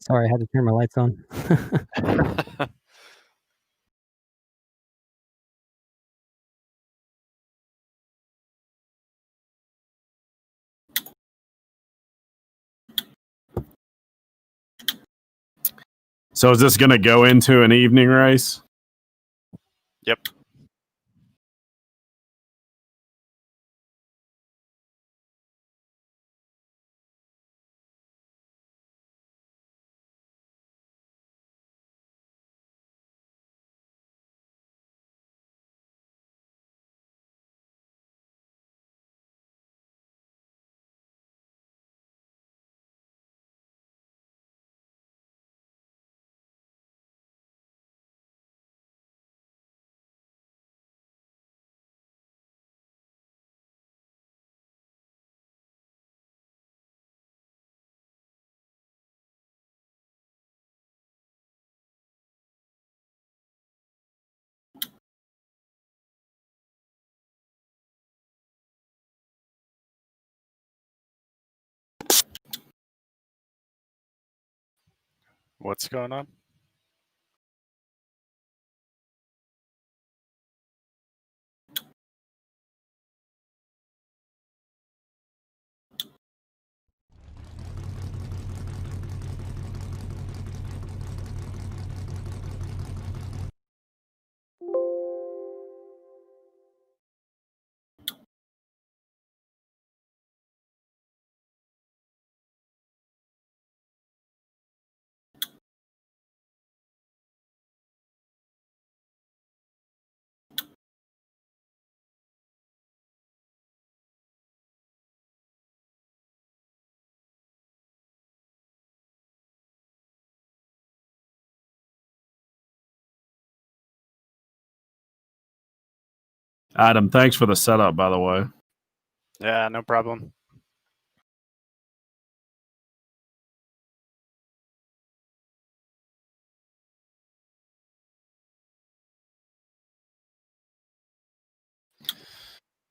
Sorry, I had to turn my lights on. So is this going to go into an evening race? Yep. What's going on? Adam, thanks for the setup, by the way. Yeah, no problem.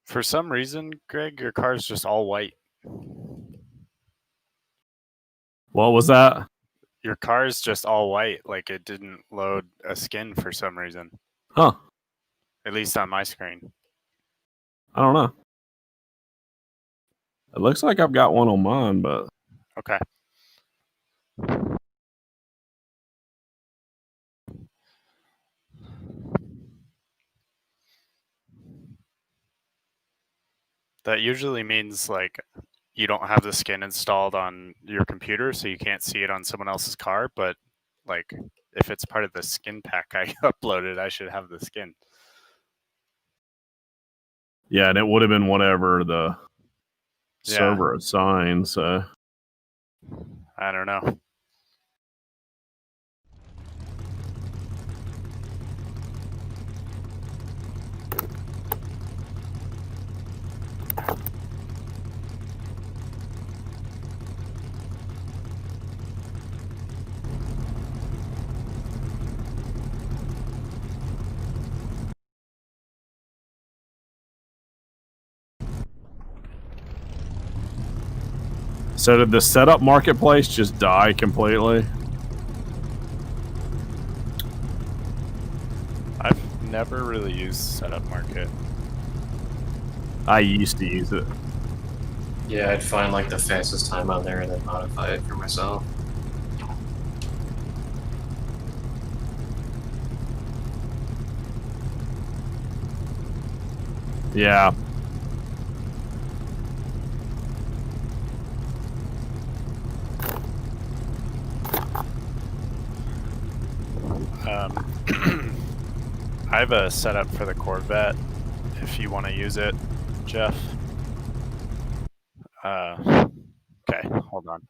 For some reason, Greg, your car's just all white. What was that? Your car is just all white, like it didn't load a skin for some reason. Huh. At least on my screen. I don't know. It looks like I've got one on mine, but... Okay. That usually means like you don't have the skin installed on your computer, so you can't see it on someone else's car, but like if it's part of the skin pack I uploaded, I should have the skin. Yeah, and it would have been whatever the server assigned, so... I don't know. So did the setup marketplace just die completely? I've never really used setup market. I used to use it. Yeah, I'd find like the fastest time on there and then modify it for myself. Yeah. I have a setup for the Corvette if you want to use it, Jeff. Okay, hold on.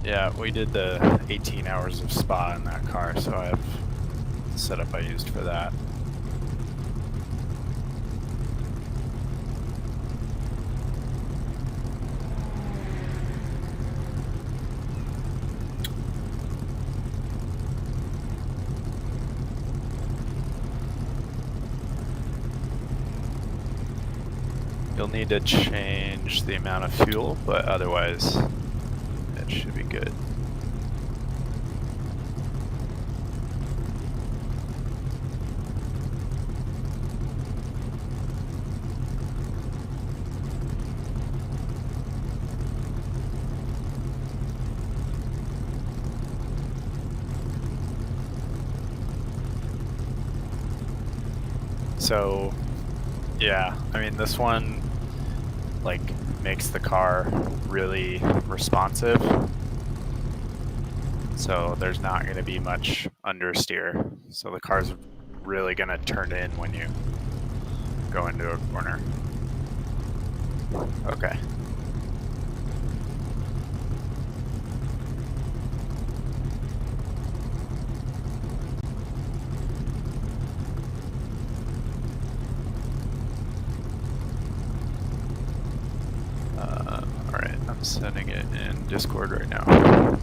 Yeah, we did the 18 hours of spa in that car, so I have the setup I used for that. You'll need to change the amount of fuel, but otherwise it That should be good. So, yeah, I mean, this one, like, makes the car really responsive. So there's not going to be much understeer. So the car's really going to turn in when you go into a corner. Okay. All right, I'm sending it in Discord right now.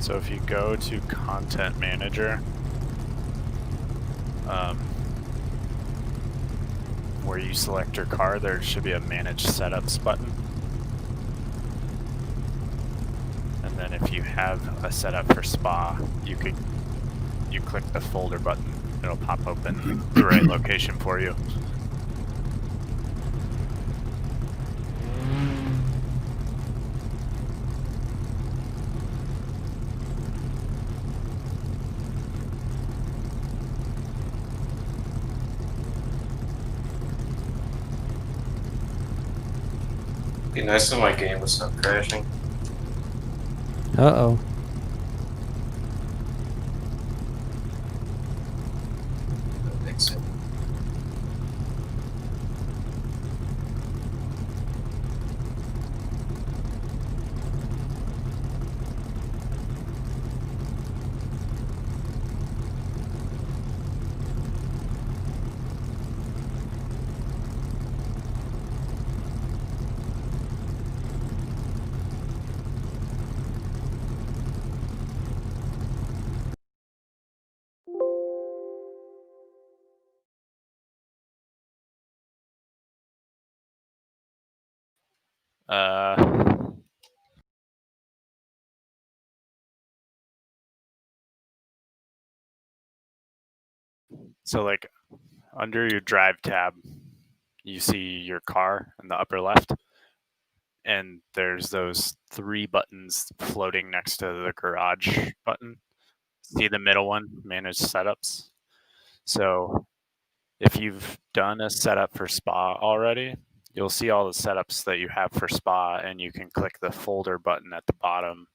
So if you go to Content Manager, where you select your car, there should be a Manage Setups button. And then if you have a setup for spa, you click the folder button. It'll pop open the right location for you. Be nice if my game would stop crashing. Uh-oh. That makes sense. So like under your drive tab, you see your car in the upper left, and there's those 3 buttons floating next to the garage button. See the middle one, Manage Setups? So if you've done a setup for spa already, you'll see all the setups that you have for spa, and you can click the folder button at the bottom,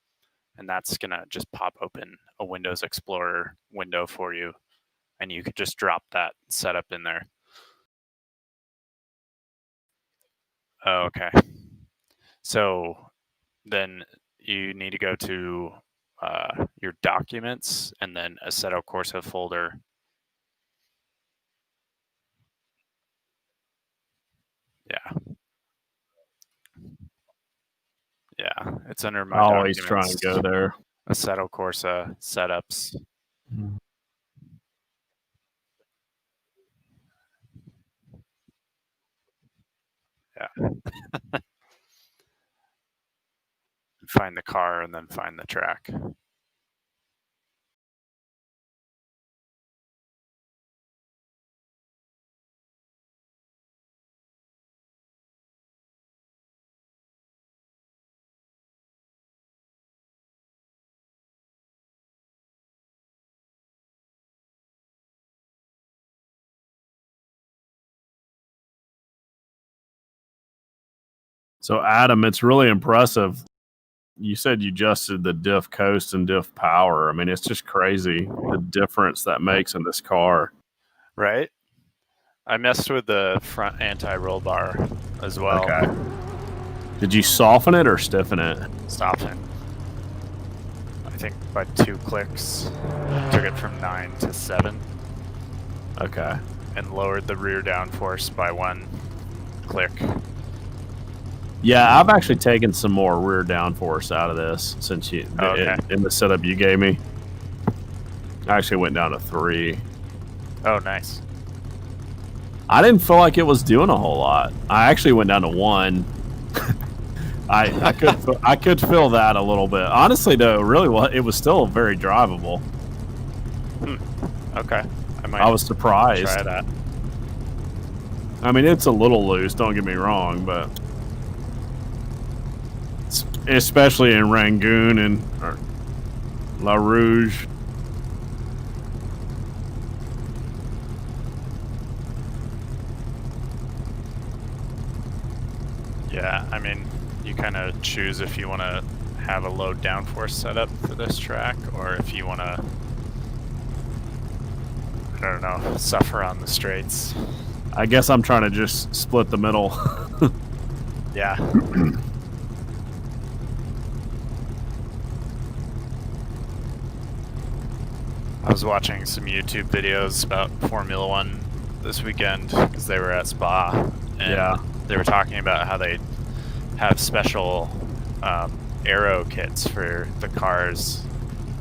and that's going to just pop open a Windows Explorer window for you, and you could just drop that setup in there. Oh, okay. So then you need to go to your documents and then Assetto Corsa folder. Yeah. Yeah, it's under my Always documents. try and go there. Assetto Corsa setups. Yeah. Find the car and then find the track. So, Adam, it's really impressive. You said you adjusted the diff coast and diff power. I mean, it's just crazy the difference that makes in this car. Right? I messed with the front anti-roll bar as well. Okay. Did you soften it or stiffen it? Soften. I think by 2 clicks. Took it from 9 to 7. Okay. And lowered the rear downforce by 1 click. Yeah, I've actually taken some more rear downforce out of this since in the setup you gave me. I actually went down to 3. Oh, nice. I didn't feel like it was doing a whole lot. I actually went down to 1. I could feel that a little bit. Honestly, though, it was still very drivable. Okay. I was surprised. Try that. I mean, it's a little loose, don't get me wrong, but especially in Rangoon and La Rouge. Yeah, I mean, you kind of choose if you want to have a low downforce setup for this track, or if you want to, I don't know, suffer on the straights. I guess I'm trying to just split the middle. Yeah. I was watching some YouTube videos about Formula One this weekend because they were at Spa, and they were talking about how they have special aero kits for the cars.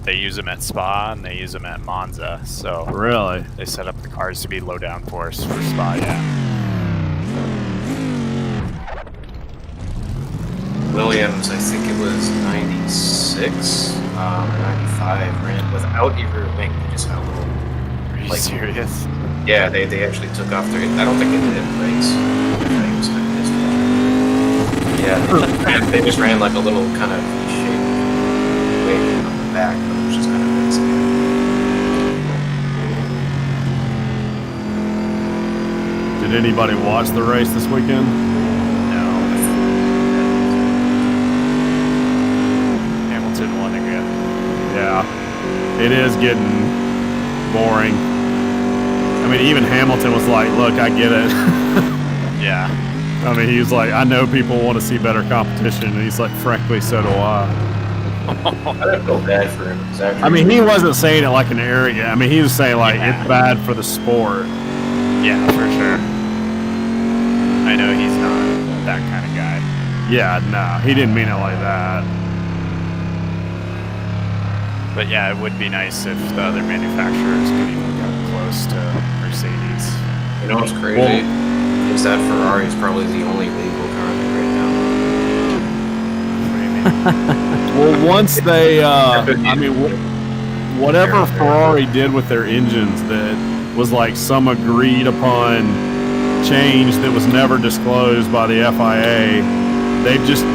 They use them at Spa and they use them at Monza. So really, they set up the cars to be low downforce for Spa. Yeah. Williams, I think it was 96 or 95, ran without a rear wing. They just had a little. Are you serious? Yeah, they actually took off their. I don't think they did brakes. Yeah, they just ran like a little kind of shaped wing on the back, but it was just kind of mixing it. Did anybody watch the race this weekend? Won again. Yeah, it is getting boring. I mean, even Hamilton was like, look, I get it. Yeah. I mean, he was like, I know people want to see better competition, and he's like, frankly, so do I. I didn't feel bad for him. Exactly. I mean, he wasn't saying it like an arrogant. I mean, he was saying like, it's bad for the sport. Yeah, for sure. I know he's not that kind of guy. Yeah, no, he didn't mean it like that. But yeah, it would be nice if the other manufacturers could even come close to Mercedes. You know what's crazy? Is that Ferrari is probably the only legal car right now. Well, once they, I mean, whatever Ferrari did with their engines that was like some agreed upon change that was never disclosed by the FIA,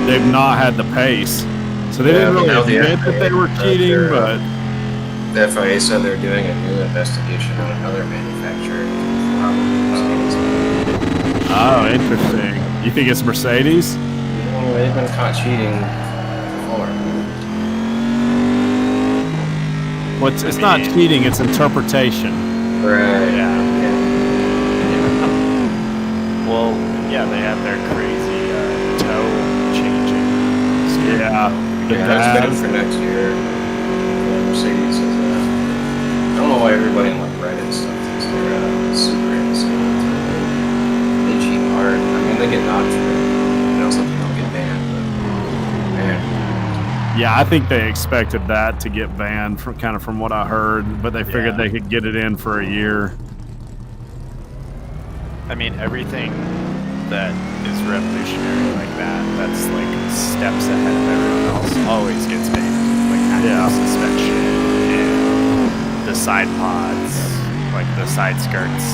they've not had the pace. So they didn't really admit that they were cheating, but the FIA said they're doing a new investigation on another manufacturer. Oh, interesting. You think it's Mercedes? Well, they've been caught cheating before. Well, it's not cheating; it's interpretation. Right. Yeah. Well, yeah, they had their crazy toe changing. Yeah. That's been for next year. Mercedes says that. I don't know why everybody in like Reddit and stuff thinks they're super insane. They cheat hard. I mean, they get knocked for it. You know, some people get banned, but man. Yeah, I think they expected that to get banned from what I heard, but they figured they could get it in for a year. I mean, everything that is revolutionary like that's like steps ahead of everyone else, always gets banned. Like active suspension and the side pods, like the side skirts.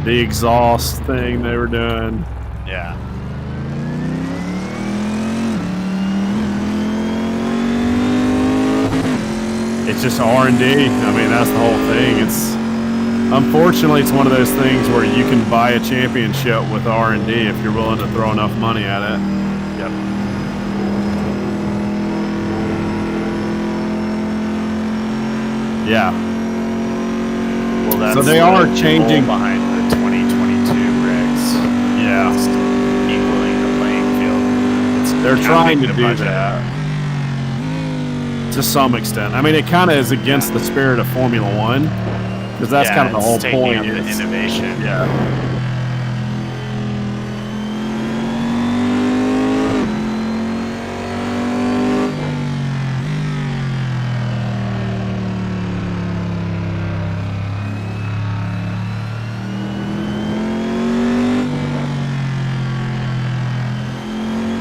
The exhaust thing they were doing. Yeah. It's just R&D. I mean, that's the whole thing. Unfortunately, it's one of those things where you can buy a championship with R&D if you're willing to throw enough money at it. Yep. Yeah. Well, that's So they are changing behind the 2022 regs. Yeah. It's equaling the playing field. They're trying to the do budget. that to some extent. I mean, it kind of is against the spirit of Formula One because that's kind of the whole it's taking point. out the innovation. Yeah.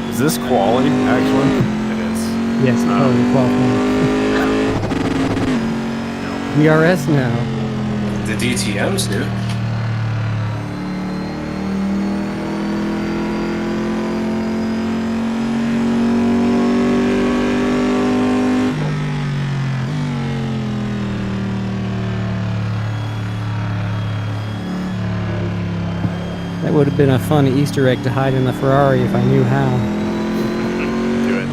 Is this quality, actually? It is. Yes, totally qualified. DRS now. The DTMs do. That would have been a fun Easter egg to hide in the Ferrari if I knew how. Do it.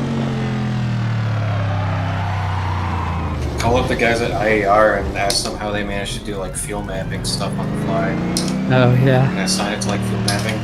Call up the guys at IAR and ask them how they managed to do like fuel mapping stuff on the fly. Oh, yeah. And assign it to like fuel mapping.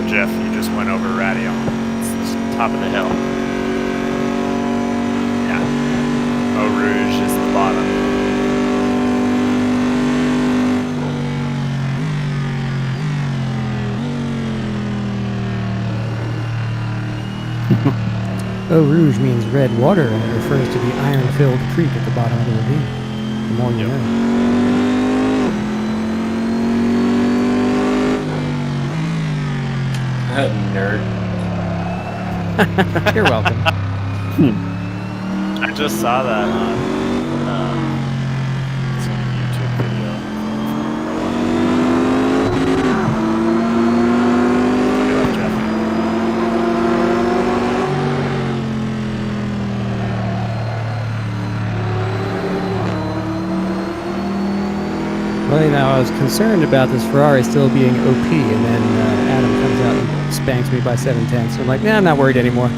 Jeff, you just went over radio. It's the top of the hill. Yeah. Eau Rouge is the bottom. Eau Rouge means red water, and it refers to the iron-filled creek at the bottom of the ravine. The more you know. Nerd. You're welcome. I just saw that on some YouTube video. Look it up, Jeff. Well, you know, I was concerned about this Ferrari still being OP, and then Adam comes out and spanks me by 7/10. So I'm like, nah, I'm not worried anymore. I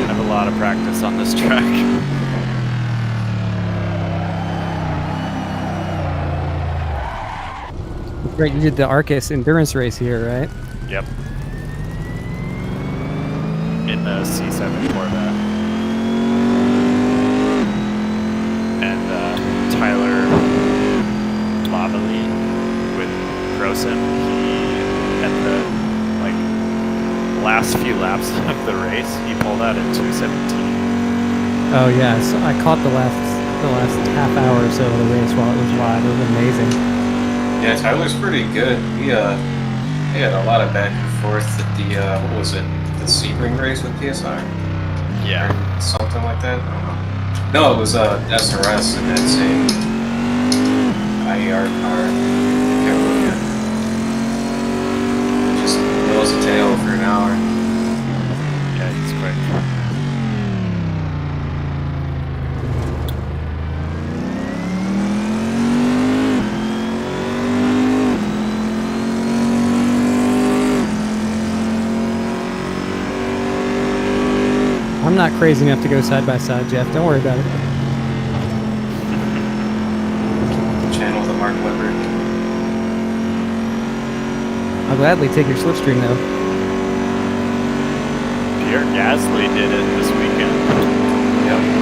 have a lot of practice on this track. Right, you did the Arcus endurance race here, right? Yep. In the C7 Corvette. And Tyler Lavallee with Prosim, he at the last few laps of the race, he pulled out at 2:17. Oh yeah, so I caught the last half hour or so of the race while it was live. It was amazing. Yeah, Tyler's pretty good. He had a lot of back and forth at the what was it? The Sebring race with PSR? Yeah. Or something like that? I don't know. No, it was SRS in that same IER car. I can't remember. Just nose to tail for an hour. Yeah, he's quick. not crazy enough to go side by side, Jeff. Don't worry about it. Channel the Mark Webber. I'll gladly take your slipstream, though. Pierre Gasly did it this weekend. Yep.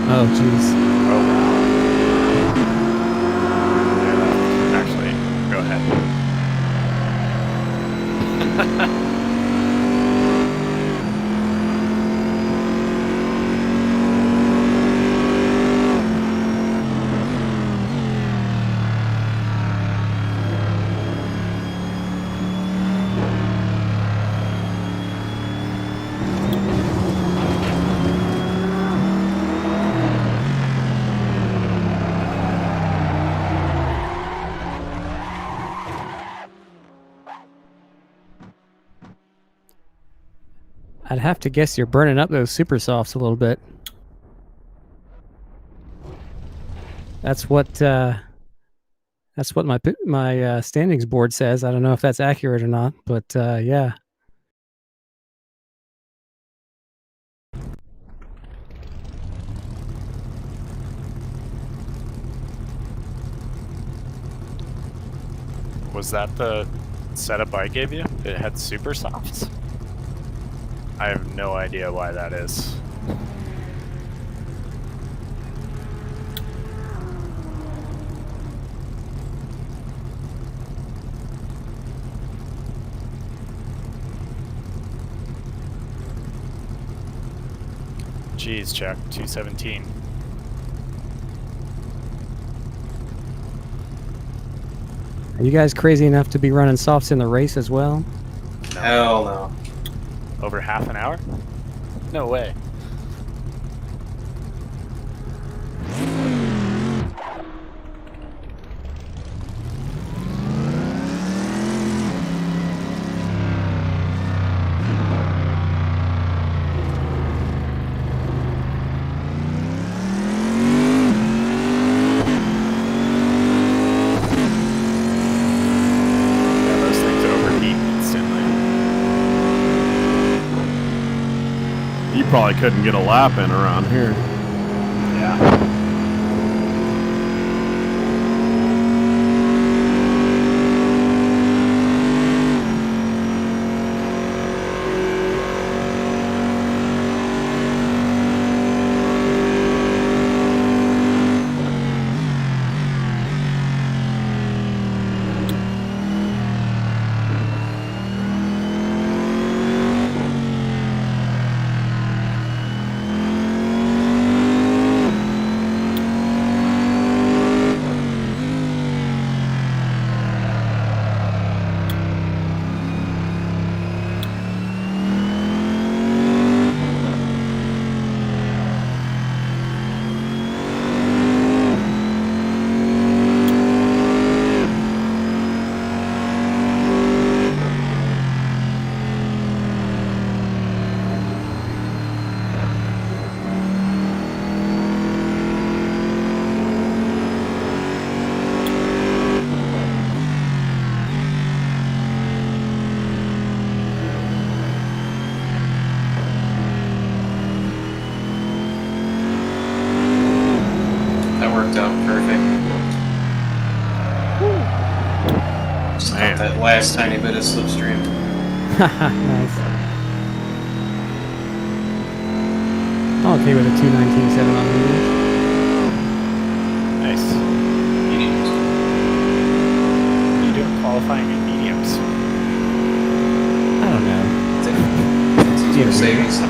Oh, jeez. Oh, wow. Yeah, actually, go ahead. I'd have to guess you're burning up those super softs a little bit. That's what my standings board says. I don't know if that's accurate or not, but yeah. Was that the setup I gave you? It had super softs? I have no idea why that is. Jeez, Chuck, 217. Are you guys crazy enough to be running softs in the race as well? No. Hell no. Over half an hour? No way. Yeah, those things overheat instantly. You probably couldn't get a lap in around here. Yeah. That worked out perfect. Just caught Man. that last tiny bit of slipstream. Nice. I'm okay with a 2:19.7 on mediums. Nice. Mediums. What are you doing qualifying in mediums? I don't know. It's Mercedes.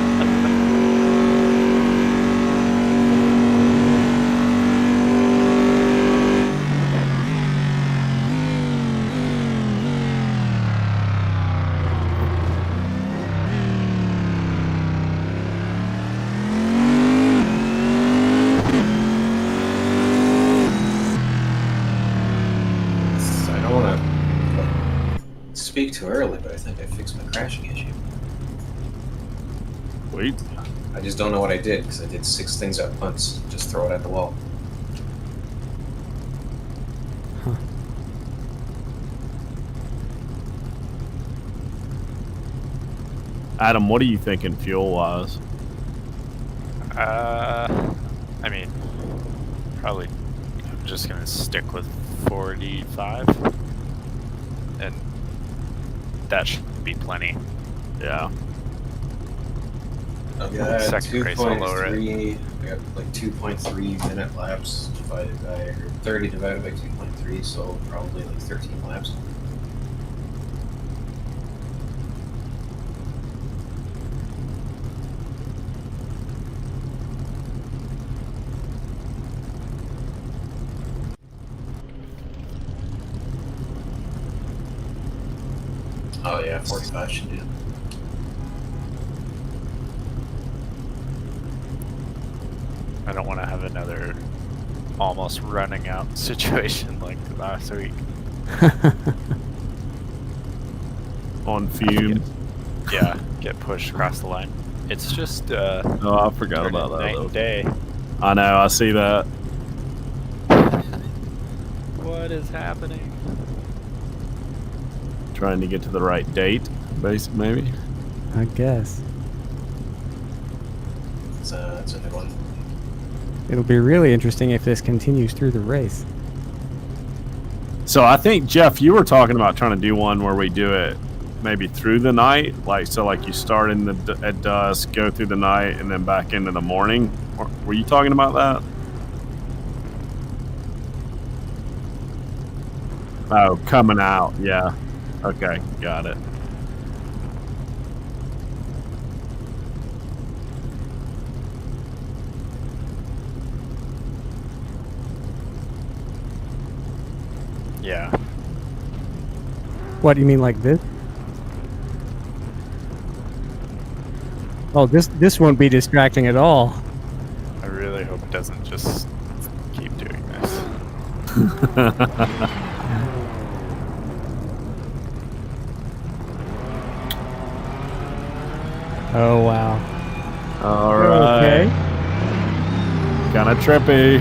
speak too early, but I think I fixed my crashing issue. Wait. I just don't know what I did because I did 6 things at once. Just throw it at the wall. Adam, what are you thinking fuel-wise? I mean, probably I'm just gonna stick with 45, and that should be plenty. Yeah. I've got Second race, I'll lower it. 2.3. I got like 2.3 minute laps divided by, or 30 divided by 2.3, so probably like 13 laps. Oh yeah, 45 should do. I don't want to have another almost running out situation like last week. On fumes. Yeah, get pushed across the line. It's just Oh, I forgot about that. night and day. I know, I see that. What is happening? Trying to get to the right date, maybe. I guess. It's a good one. It'll be really interesting if this continues through the race. So I think, Jeff, you were talking about trying to do one where we do it maybe through the night, like you start at dusk, go through the night, and then back into the morning. Were you talking about that? Oh, coming out, yeah. Okay, got it. Yeah. What do you mean, like this? Oh, this won't be distracting at all. I really hope it doesn't just keep doing this. Oh wow. All right. Okay. Kind of trippy.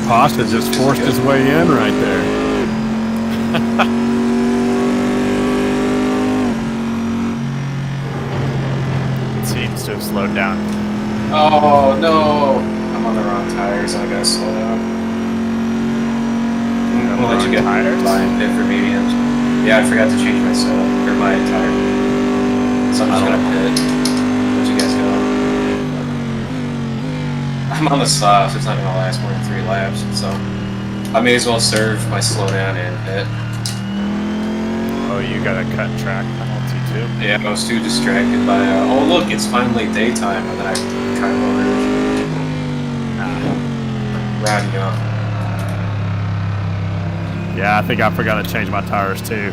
Pasha just forced his way in right there. It seems to have slowed down. Oh no! I'm on the wrong tires. I gotta slow down. I'm gonna let you get line pit for mediums. Yeah, I forgot to change my setup or my tire. So I'm just gonna pit. Let you guys go. I'm on the soft, so it's not gonna last more than 3 laps, so I may as well serve my slowdown and pit. Oh, you got a cut track penalty too? Yeah, I was too distracted by, oh look, it's finally daytime, and then I kind of rounding up. Yeah, I think I forgot to change my tires too.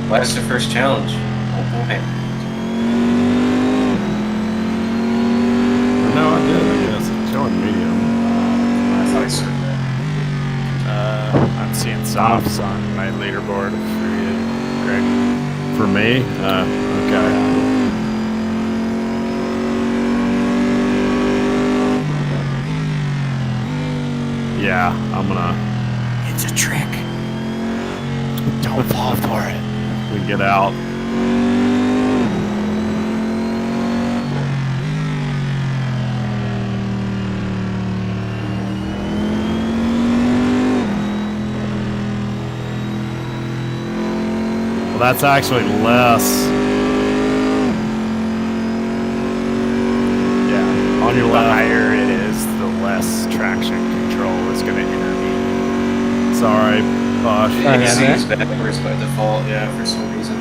Well, that's the first challenge. Oh boy. No, I did, I guess. It's showing medium. I thought I served that. I'm seeing softs on my leaderboard for you, Greg. For me? Okay. Yeah, I'm gonna... It's a trick. Don't fall for it. We get out. Well, that's actually less. Yeah. On your The left. higher it is, the less traction control is going to intervene. Sorry, Bosh. ABC's backwards by default, yeah, for some reason.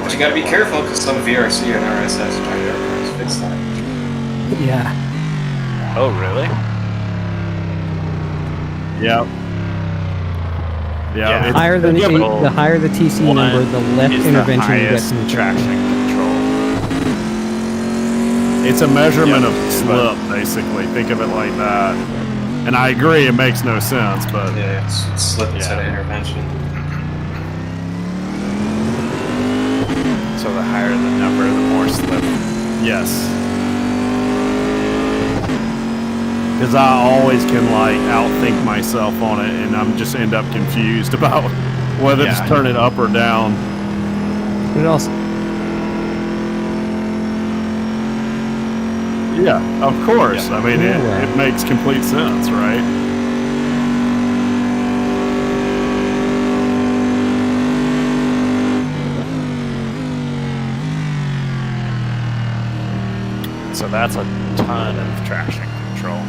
But you gotta be careful because some VRC and RSS try to fix that. Yeah. Oh, really? Yep. Yeah. It's- Higher than yeah, but- the higher the TC number, the less is intervention the you get highest from the traction control. It's a measurement Yep, of slip, basically. Think of it like that. And I agree, it makes no sense, but Yeah, it's slip instead of Yeah. intervention. So the higher the number, the more slip. yes. Because I always can like outthink myself on it, and I'm just end up confused about whether Yeah. to turn it up or down. But it also, Yeah, of course. I mean, Yeah. it makes complete sense, right? So that's a ton of traction control.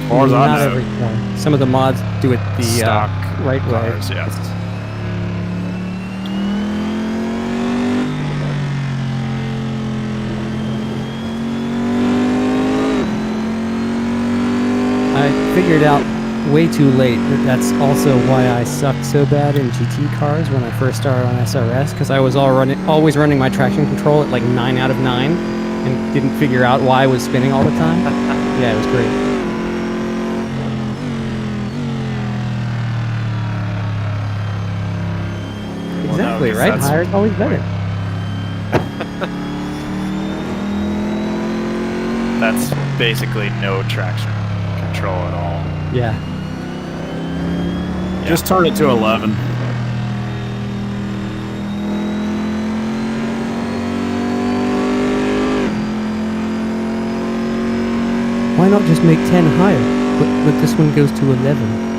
As far as I not know. every car. Some of the mods do it the Stock right way. cars, yeah. I figured out way too late that that's also why I sucked so bad in GT cars when I first started on SRS, because I was always running my traction control at like 9 out of 9 and didn't figure out why I was spinning all the time. Yeah, it was great. Well, no, Exactly, 'cause right? that's- Higher is always better. That's basically no traction control at all. Yeah. Just turn it to 11. Why not just make 10 higher? But this one goes to 11.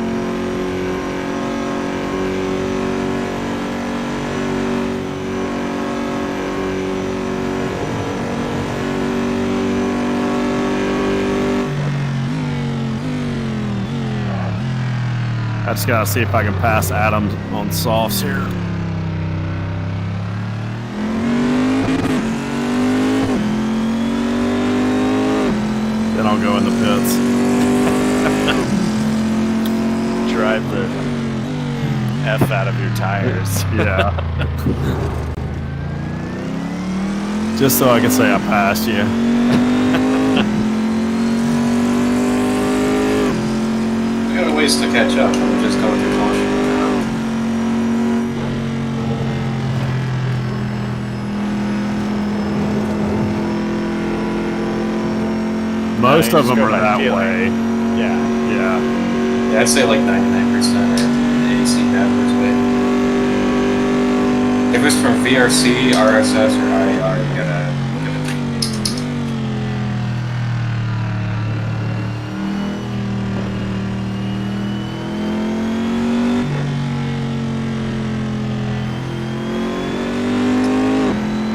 I just gotta see if I can pass Adam on softs here. Then I'll go in the pits. Drive the F out of your tires. Yeah. Just so I can say I passed you. We got a ways to catch up. We're just going through caution now. Most you of just them go are by that feeling. way. Yeah. Yeah. Yeah, I'd say like 99% are the AC backwards way. If it's from VRC, RSS, or IAR, you gotta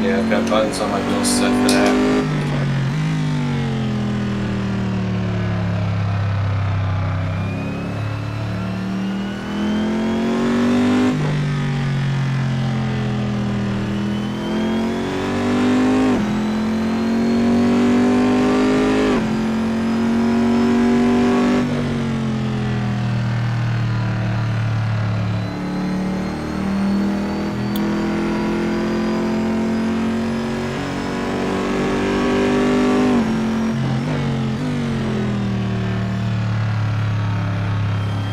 yeah, I've got buttons on my wheels set for that.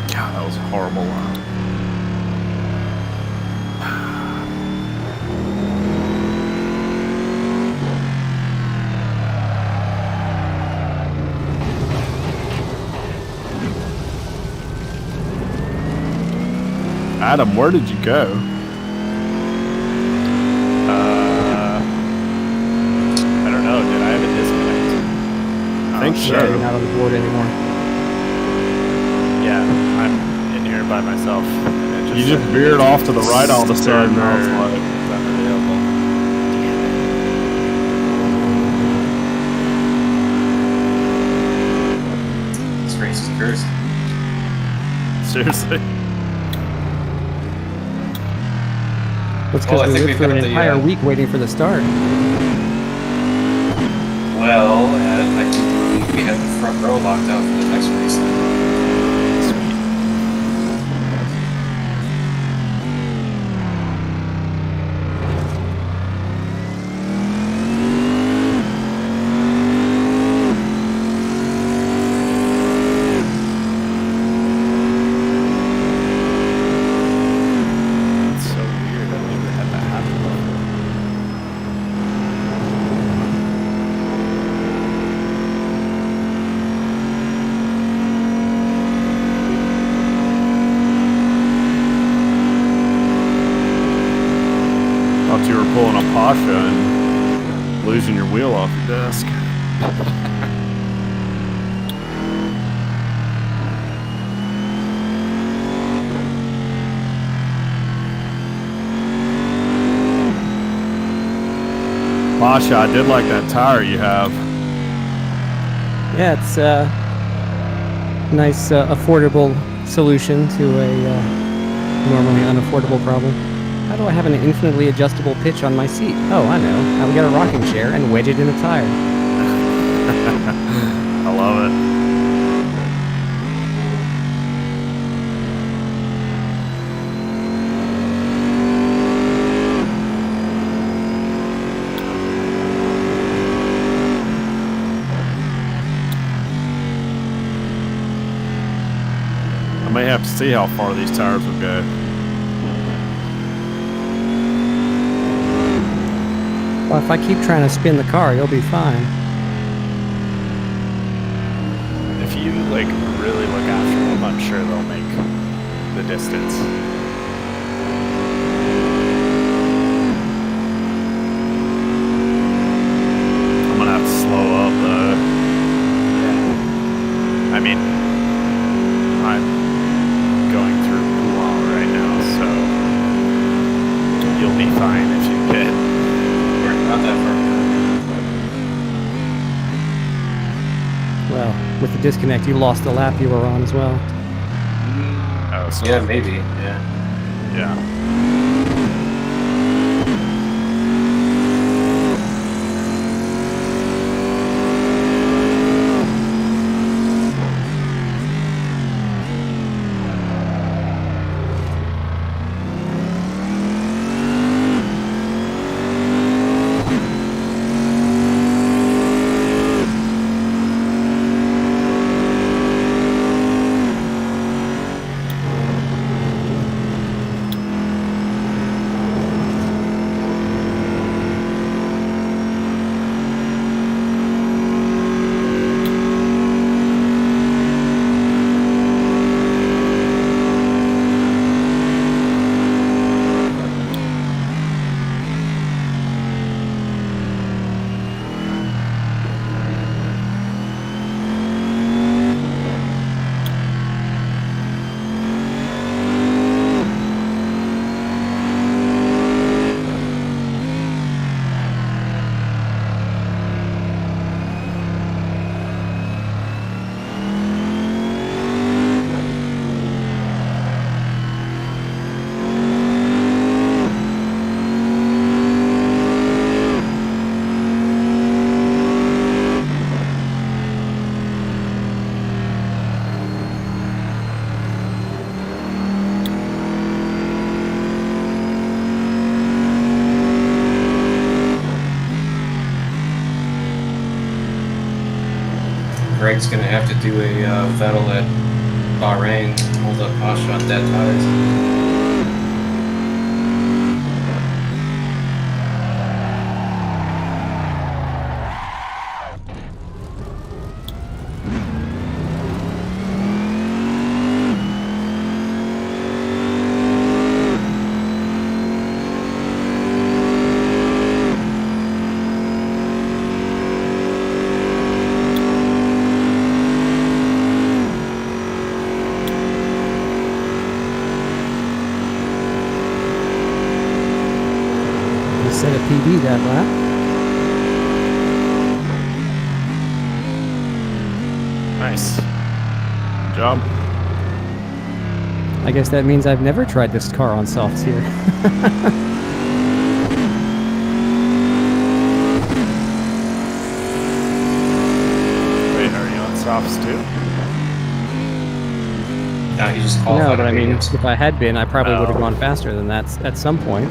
God, that was a horrible line. Adam, where did you go? I don't know. Did I have a disconnect? I think Yeah, you're so. not on the board anymore. Yeah, I'm in here by myself. And it You just veered off to the right all of a sudden. I was server like, is unavailable. This race is cursed. seriously. It's Well, I because we think lived we've through got an the, entire week waiting for the start. Well, I think we have the front row locked out for the next race then. It's so weird. I've never had that happen before. Thought you were pulling a Pasha and losing your wheel off your desk. Pasha, I did like that tire you have. Yeah, it's a nice, affordable solution to a normally unaffordable problem. How do I have an infinitely adjustable pitch on my seat? Oh, I know. I would get a rocking chair and wedge it in a tire. I love it. I may have to see how far these tires will go. Well, if I keep trying to spin the car, you'll be fine. If you like really look after them, I'm sure they'll make the distance. I'm gonna have to slow up though. Yeah. I mean, I'm going through Rouen right now, so you'll be fine if you get. We're not that far. Well, with the disconnect, you lost the lap you were on as well. Oh, so Yeah, maybe. Yeah. yeah. Greg's gonna have to do a Vettel at Bahrain, hold up Pasha on dead tires. You set a PB that lap. Nice. Good job. I guess that means I've never tried this car on softs here. softs too? No, he just No, qualified. but I mean, mediums. if I had been, I probably would have Oh. gone faster than that at some point.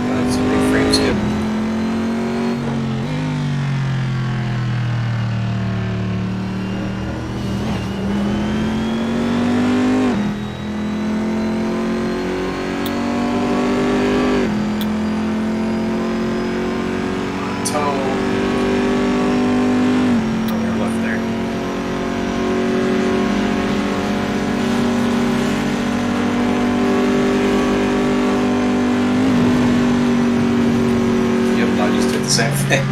That's a big frame skip. Toe. Oh, they're left there. Yep, I just did the same thing.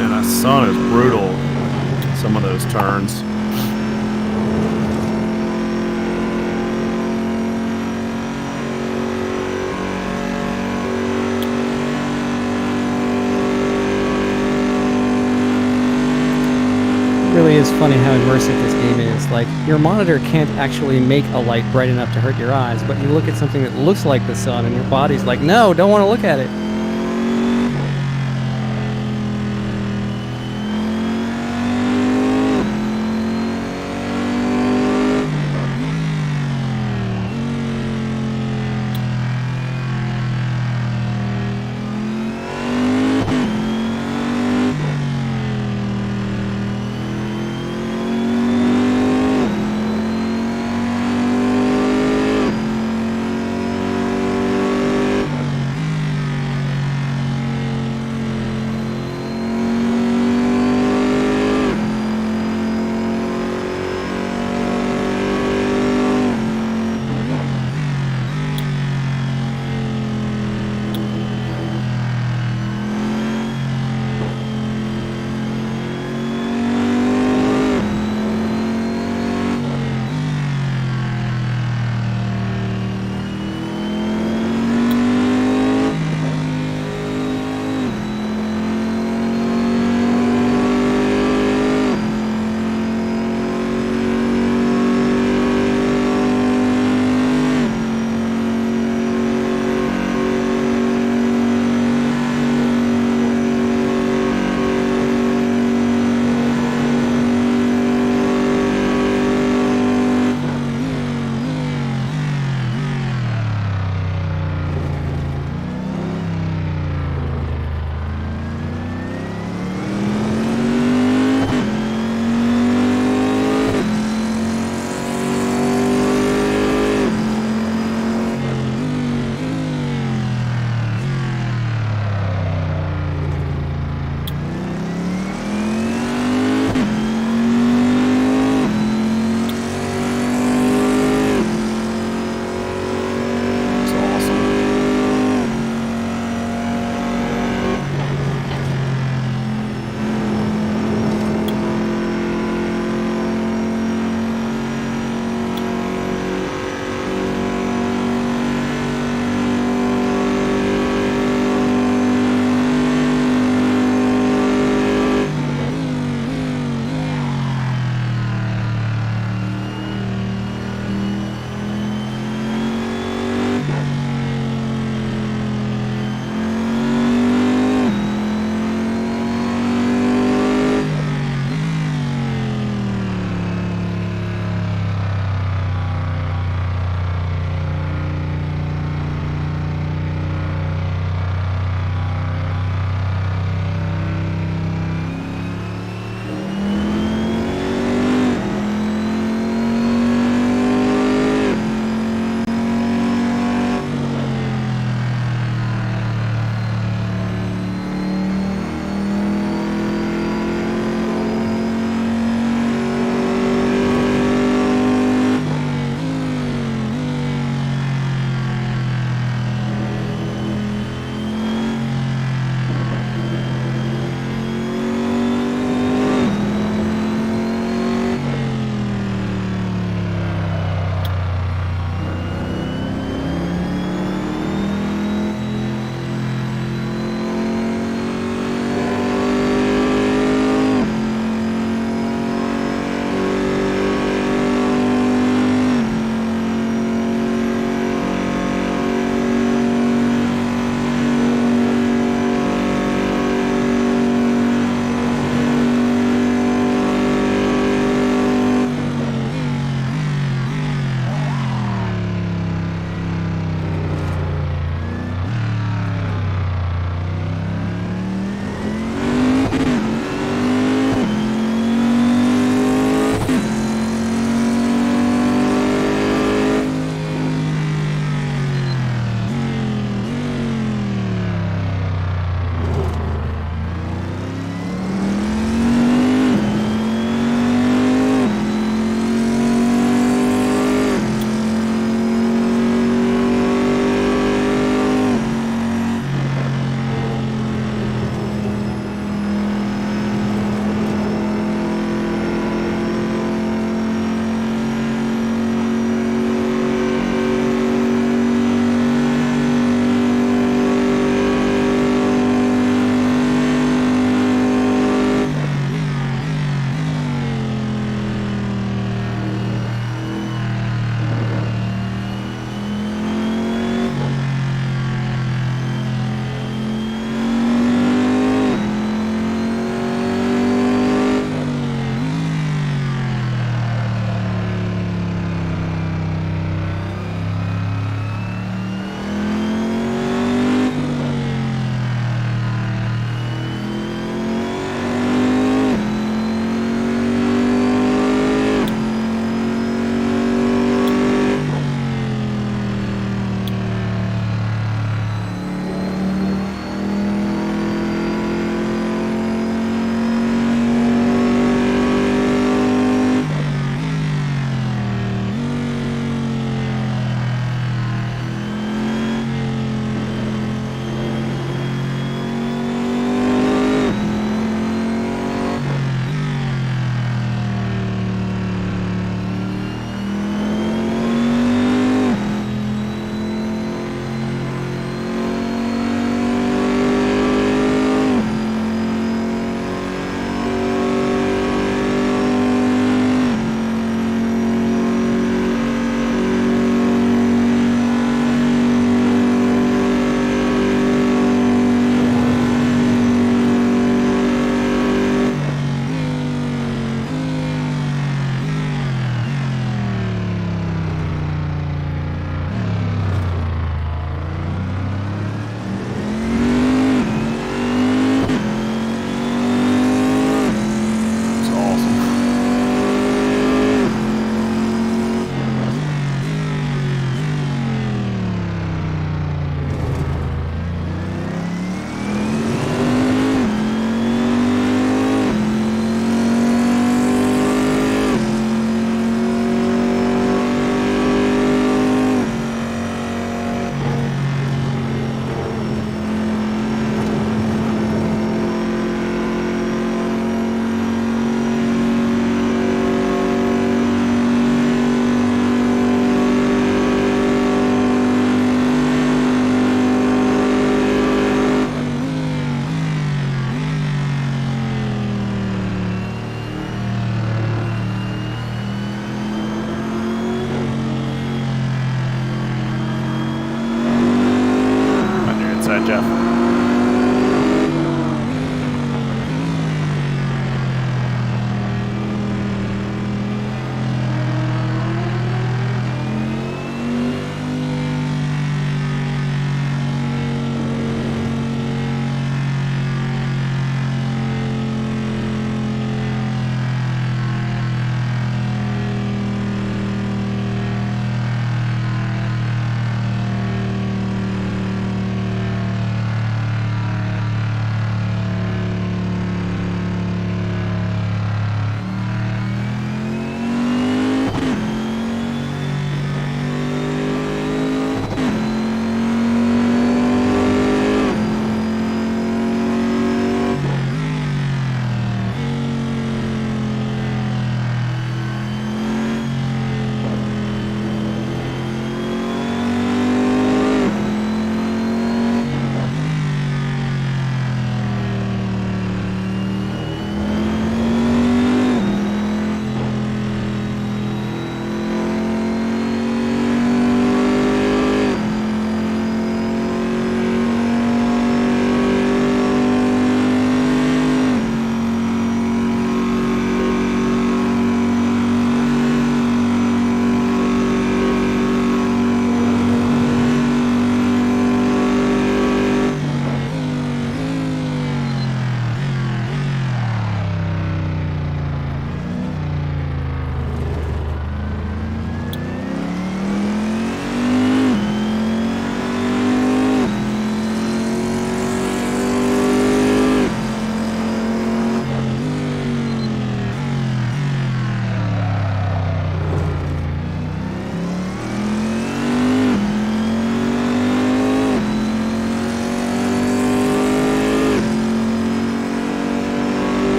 And that sun is brutal. Some of those turns. It really is funny how immersive this game is. Like, your monitor can't actually make a light bright enough to hurt your eyes, but you look at something that looks like the sun and your body's like, no, don't want to look at it.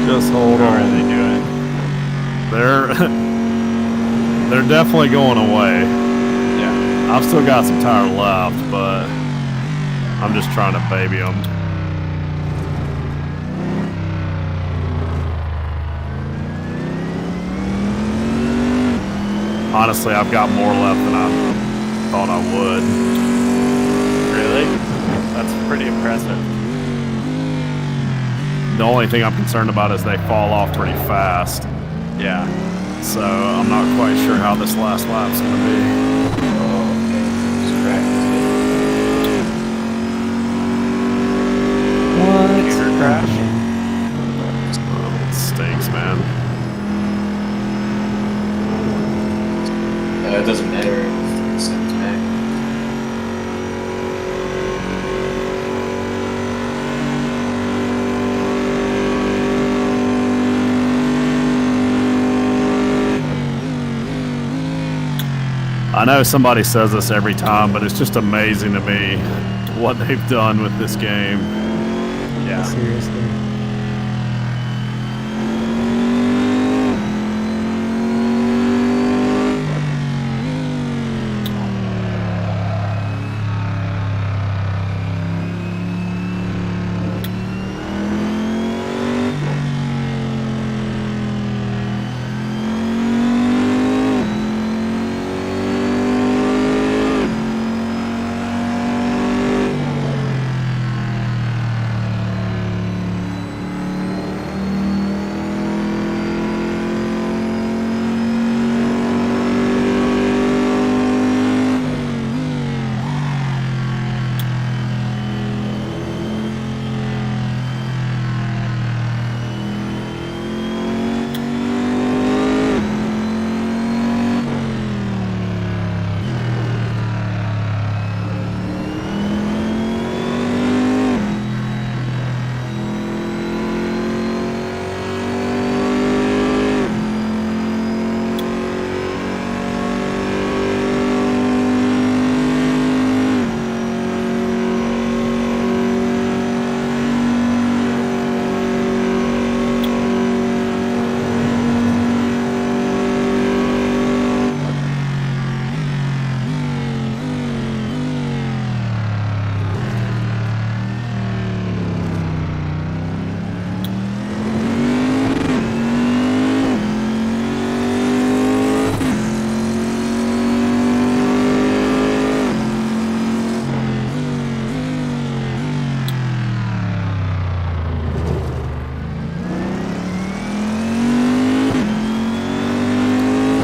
Just hold How on. are they doing? They're definitely going away. Yeah. I've still got some tire left, but I'm just trying to baby them. Honestly, I've got more left than I thought I would. Really? That's pretty impressive. The only thing I'm concerned about is they fall off pretty fast. Yeah. So I'm not quite sure how this last lap's going to be. Oh, okay. Just cracked. What? Computer crash? Oh, it stinks, man. It doesn't matter if it sends back. I know somebody says this every time, but it's just amazing to me what they've done with this game. Yeah. Seriously.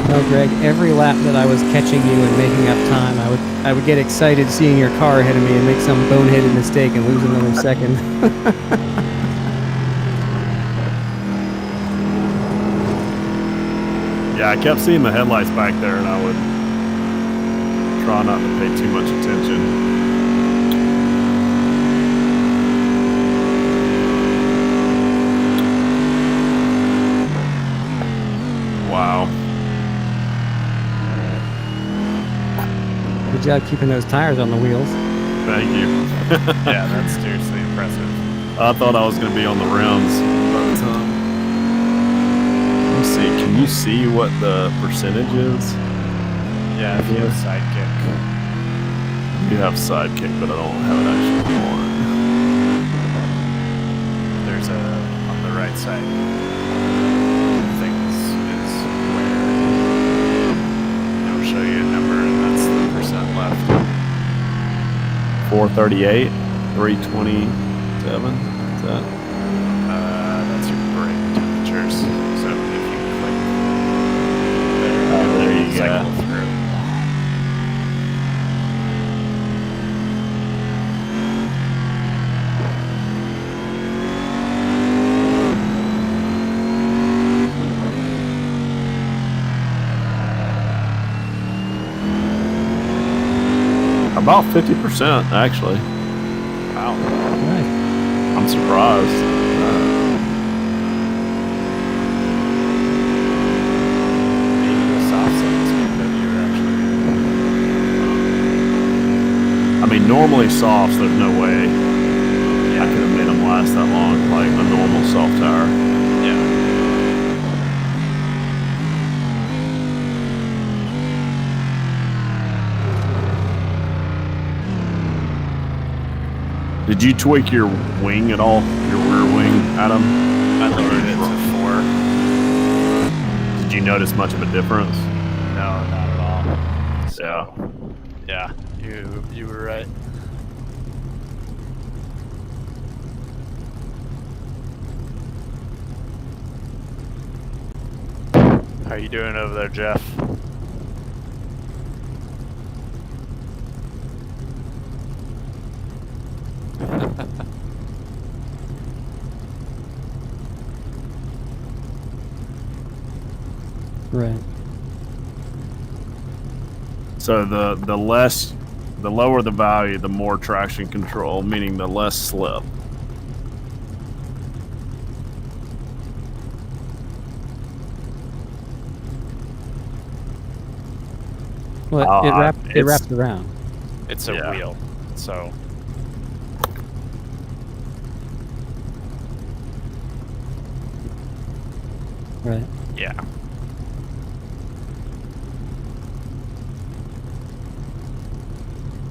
No, Greg, every lap that I was catching you and making up time, I would get excited seeing your car ahead of me and make some boneheaded mistake and lose another second. Yeah, I kept seeing the headlights back there, and I would try not to pay too much attention. Wow. Good job keeping those tires on the wheels. Thank you. Yeah, that's seriously impressive. I thought I was going to be on the rims, but let me see. Can you see what the percentage is? Yeah, if you have sidekick. You have sidekick, but I don't have it actually on. There's a on the right side. Things is where it'll show you a number, and that's the percent left. 438, 327. Is that? That's your brake temperatures. So if you click there, Oh, there you cycle go. through. About 50%, actually. Wow. Nice. I'm surprised. Maybe the soft set's getting heavier, actually. I mean, normally softs, there's no way I Yeah. could have made them last that long, like a normal soft tire. Yeah. Did you tweak your wing at all? Your rear wing, Adam? I lowered it to 4. Did you notice much of a difference? No, not at all. So, yeah, you were right. How you doing over there, Jeff? Right. So the lower the value, the more traction control, meaning the less slip. Well, it wraps around. It's a wheel, so. Right. Yeah.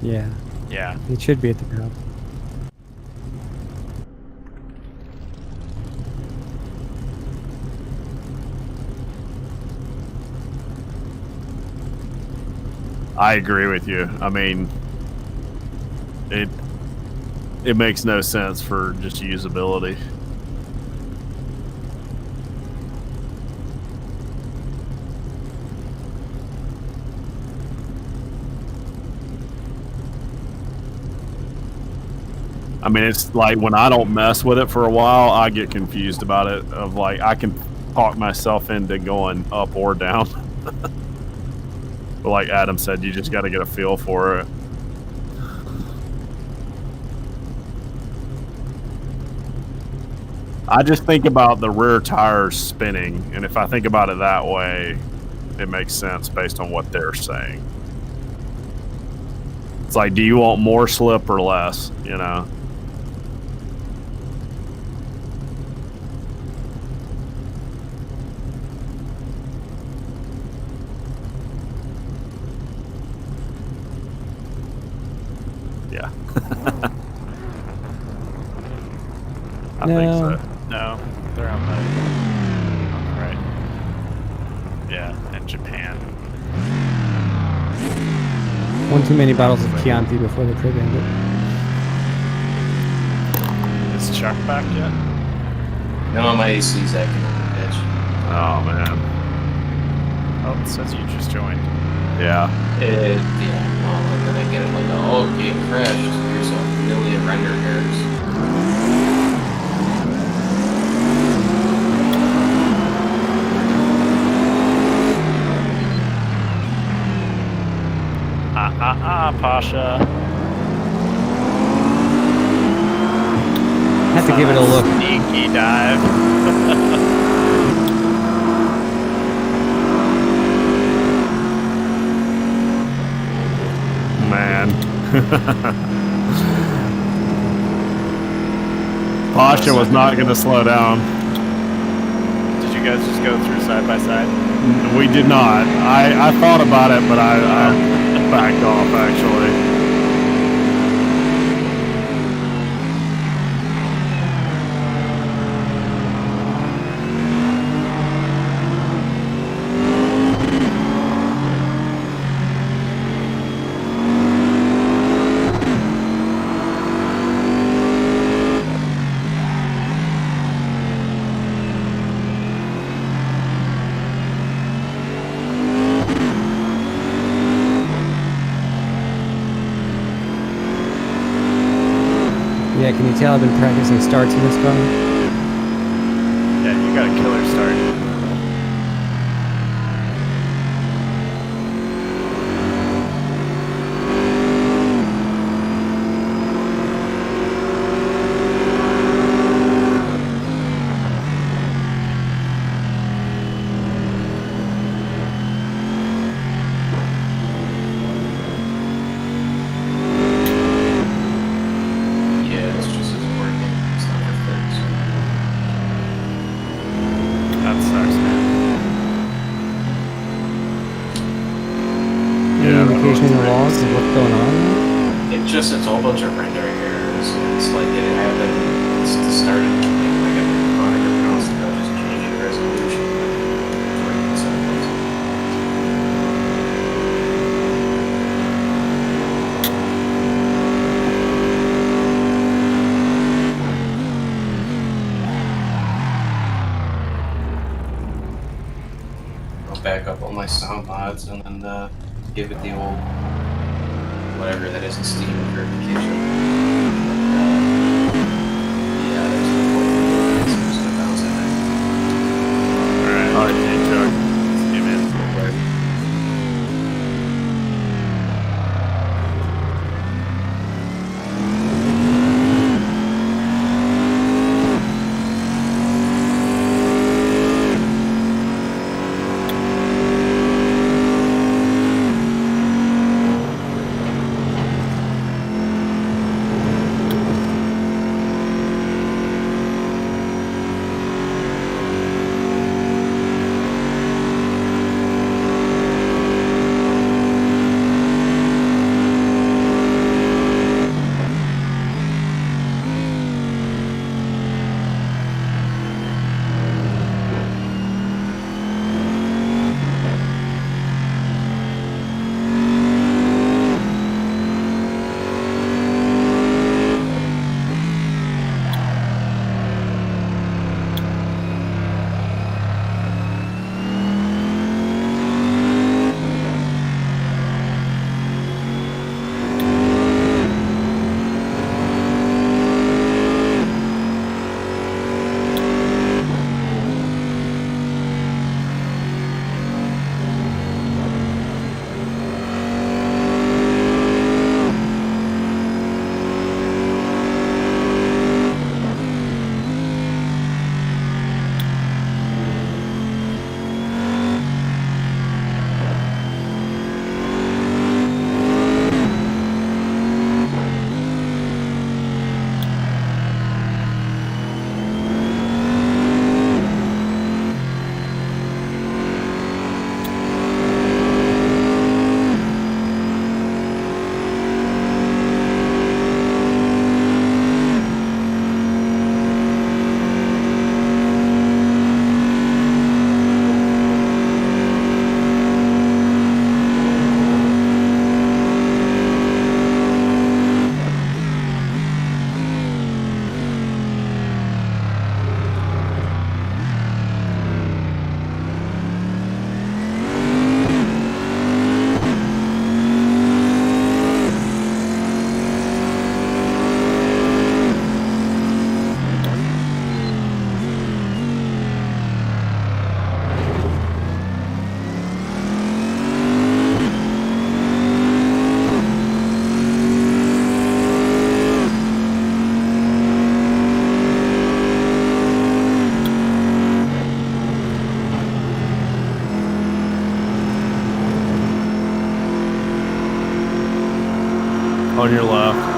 Yeah. Yeah. It should be at the top. I agree with you. I mean, it makes no sense for just usability. I mean, it's like when I don't mess with it for a while, I get confused about it. Of like, I can talk myself into going up or down. But like Adam said, you just got to get a feel for it. I just think about the rear tires spinning, and if I think about it that way, it makes sense based on what they're saying. It's like, do you want more slip or less, you know? Yeah. I think so. No, they're on the right. Yeah, and Japan. One too many bottles of Chianti before the trip ended. Is Chuck back yet? No, my AC's acting like a bitch. Oh, man. Oh, it says you just joined. Yeah. Yeah, well, and then I get it like, oh, game crashed. Here's a million render errors. Pasha. Had to give it a look. Sneaky dive. Man. Pasha was not going to slow down. Did you guys just go through side by side? We did not. I thought about it, but I backed off, actually. Yeah, can you tell I've been practicing starts in this car? Yeah, you got a killer start. Yeah, it's just as working. It's not worth it. That sucks, man. Any indication in the logs of what's going on? It's a whole bunch of rendering errors. It's like it happened. It's started happening. Like I've been chronic or pronounced about just changing resolution. Like this happens. I'll back up all my sound mods and then give it the old whatever that is in Steam verification. Yeah, there's no point in doing it. It's just gonna bounce at it. All right, hey, Chuck. Let's get in. Right. On your left.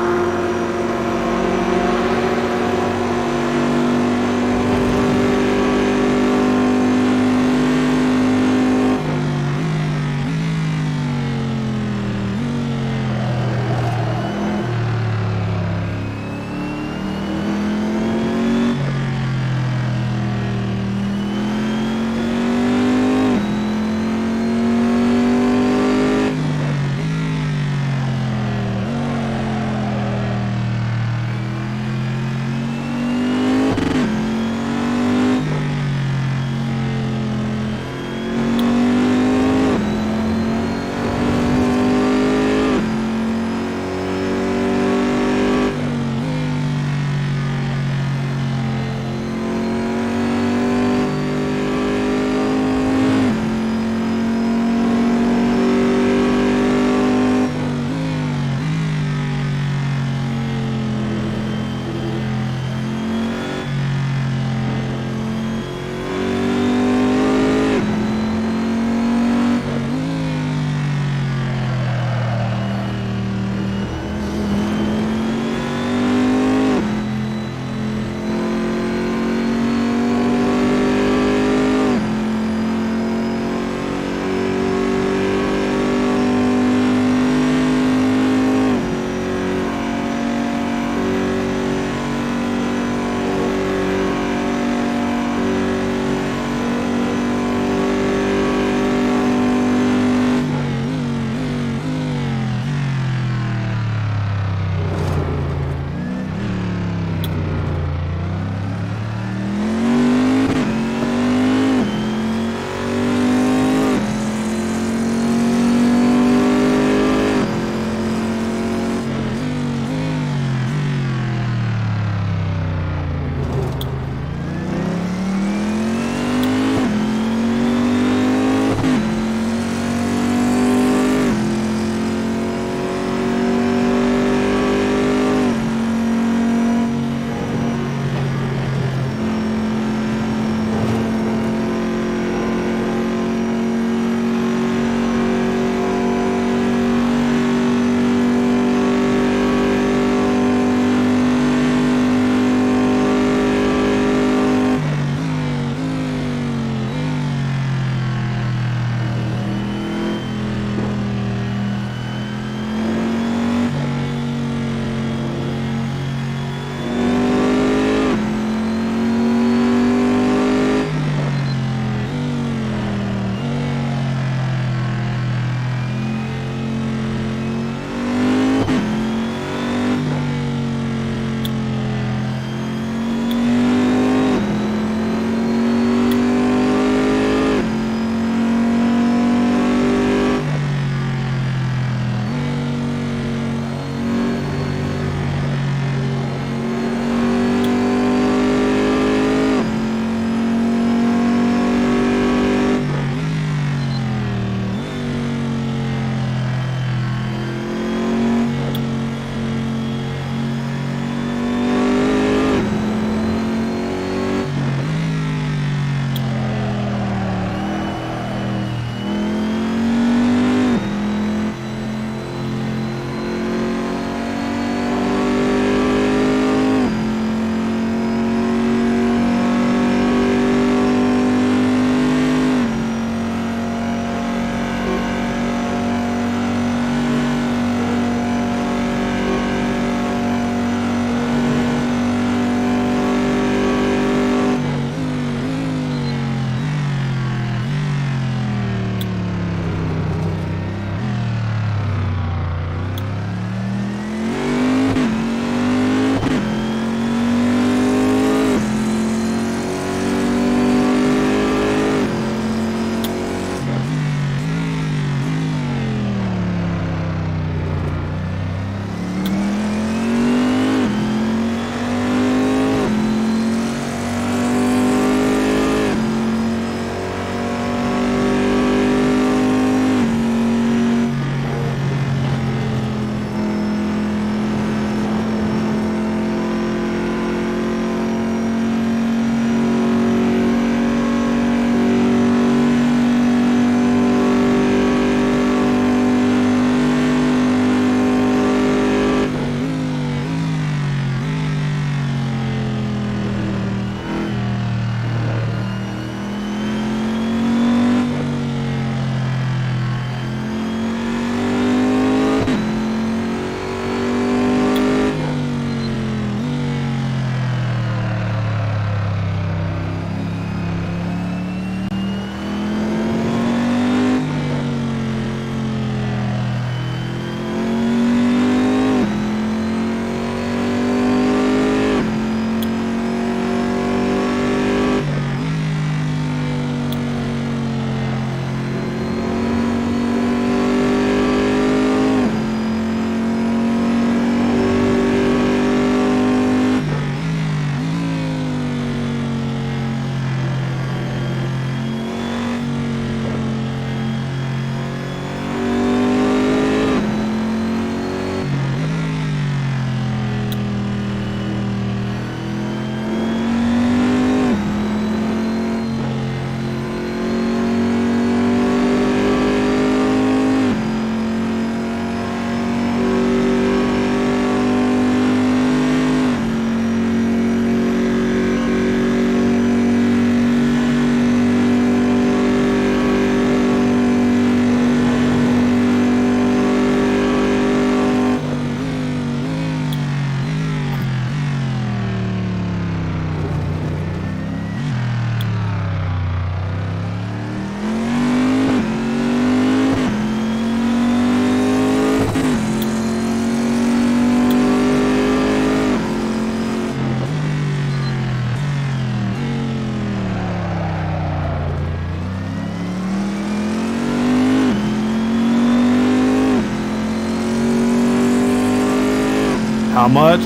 How much?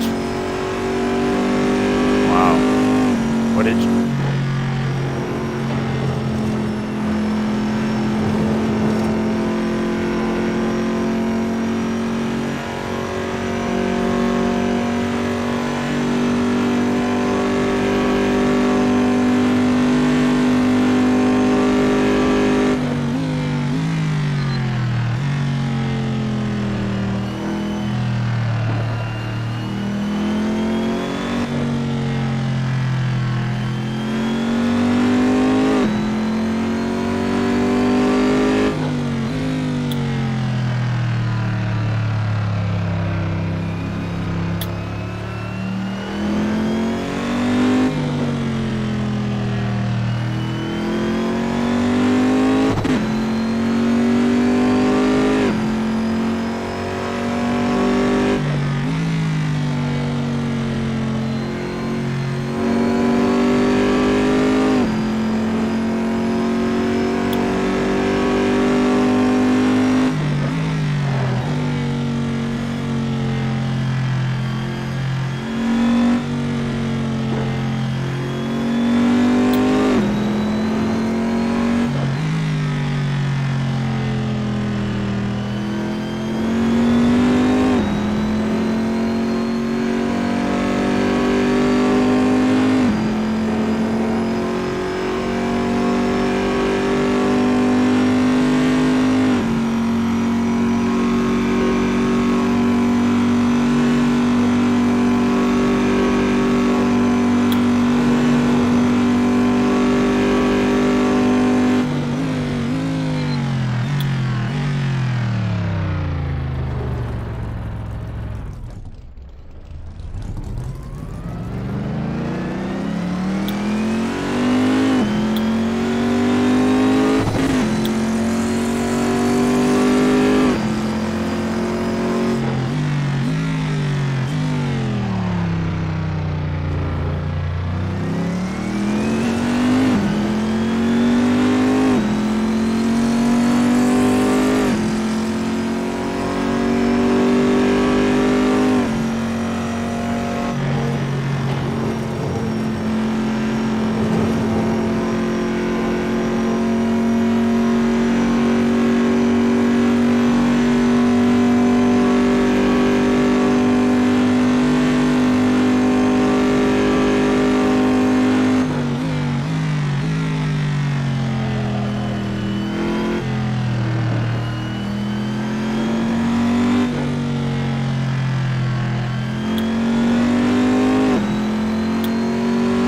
Wow. What did you?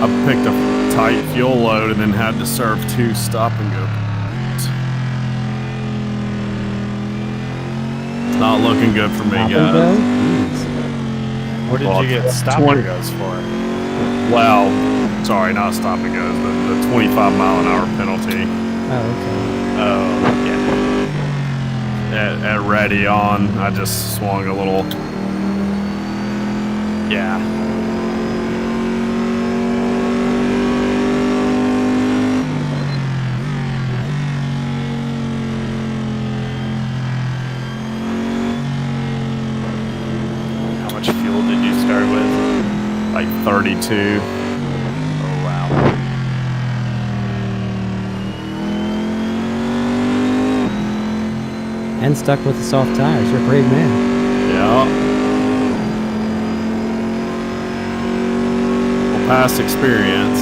I picked a tight fuel load and then had to serve 2 stop and go. It's not looking good for me, Stop and guys. go? Jeez. What did Well, you get stop 20 and goes for? Well, sorry, not stop and goes, but the 25-mile-an-hour penalty Oh, okay. Oh, yeah. at ready on. I just swung a little. Yeah. How much fuel did you start with? Like 32. Oh, wow. And stuck with the soft tires. You're a brave man. Yeah. Well, past experience.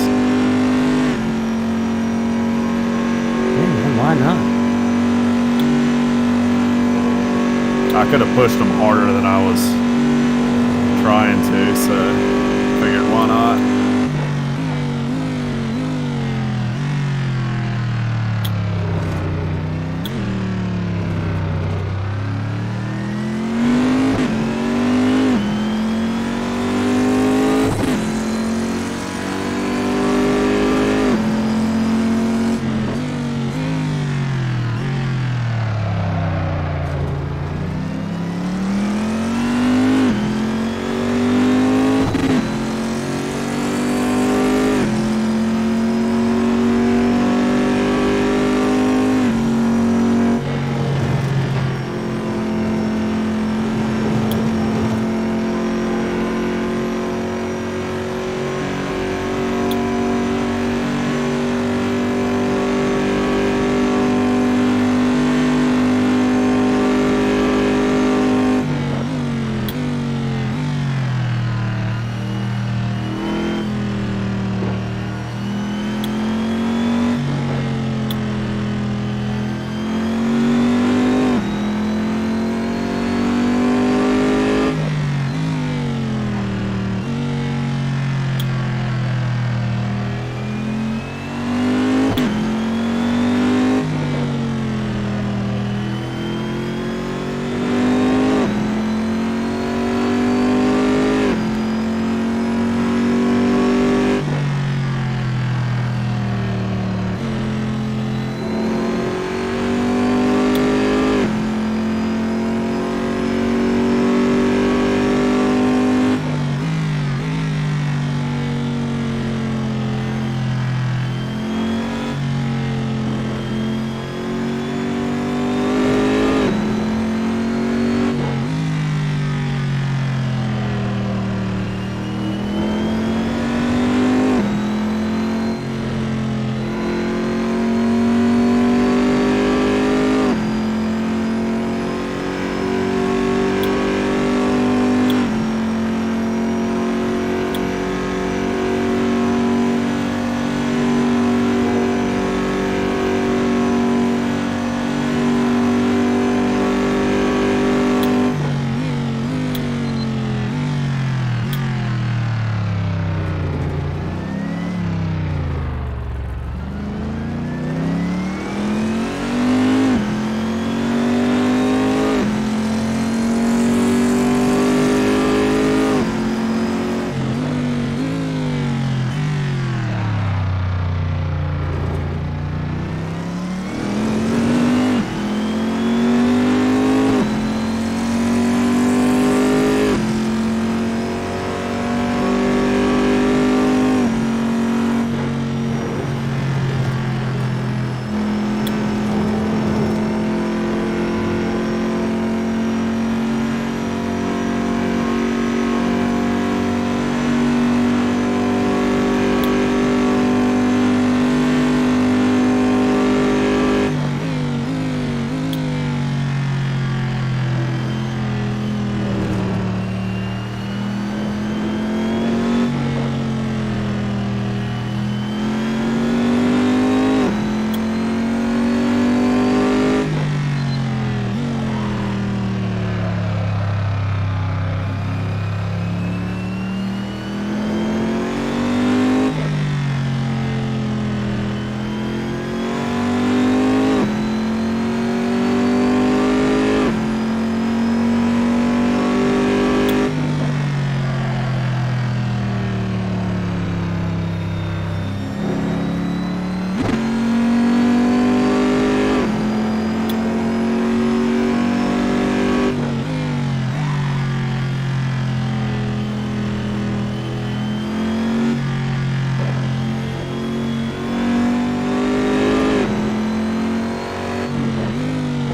Yeah, man, why not? I could have pushed them harder than I was trying to, so figured why not.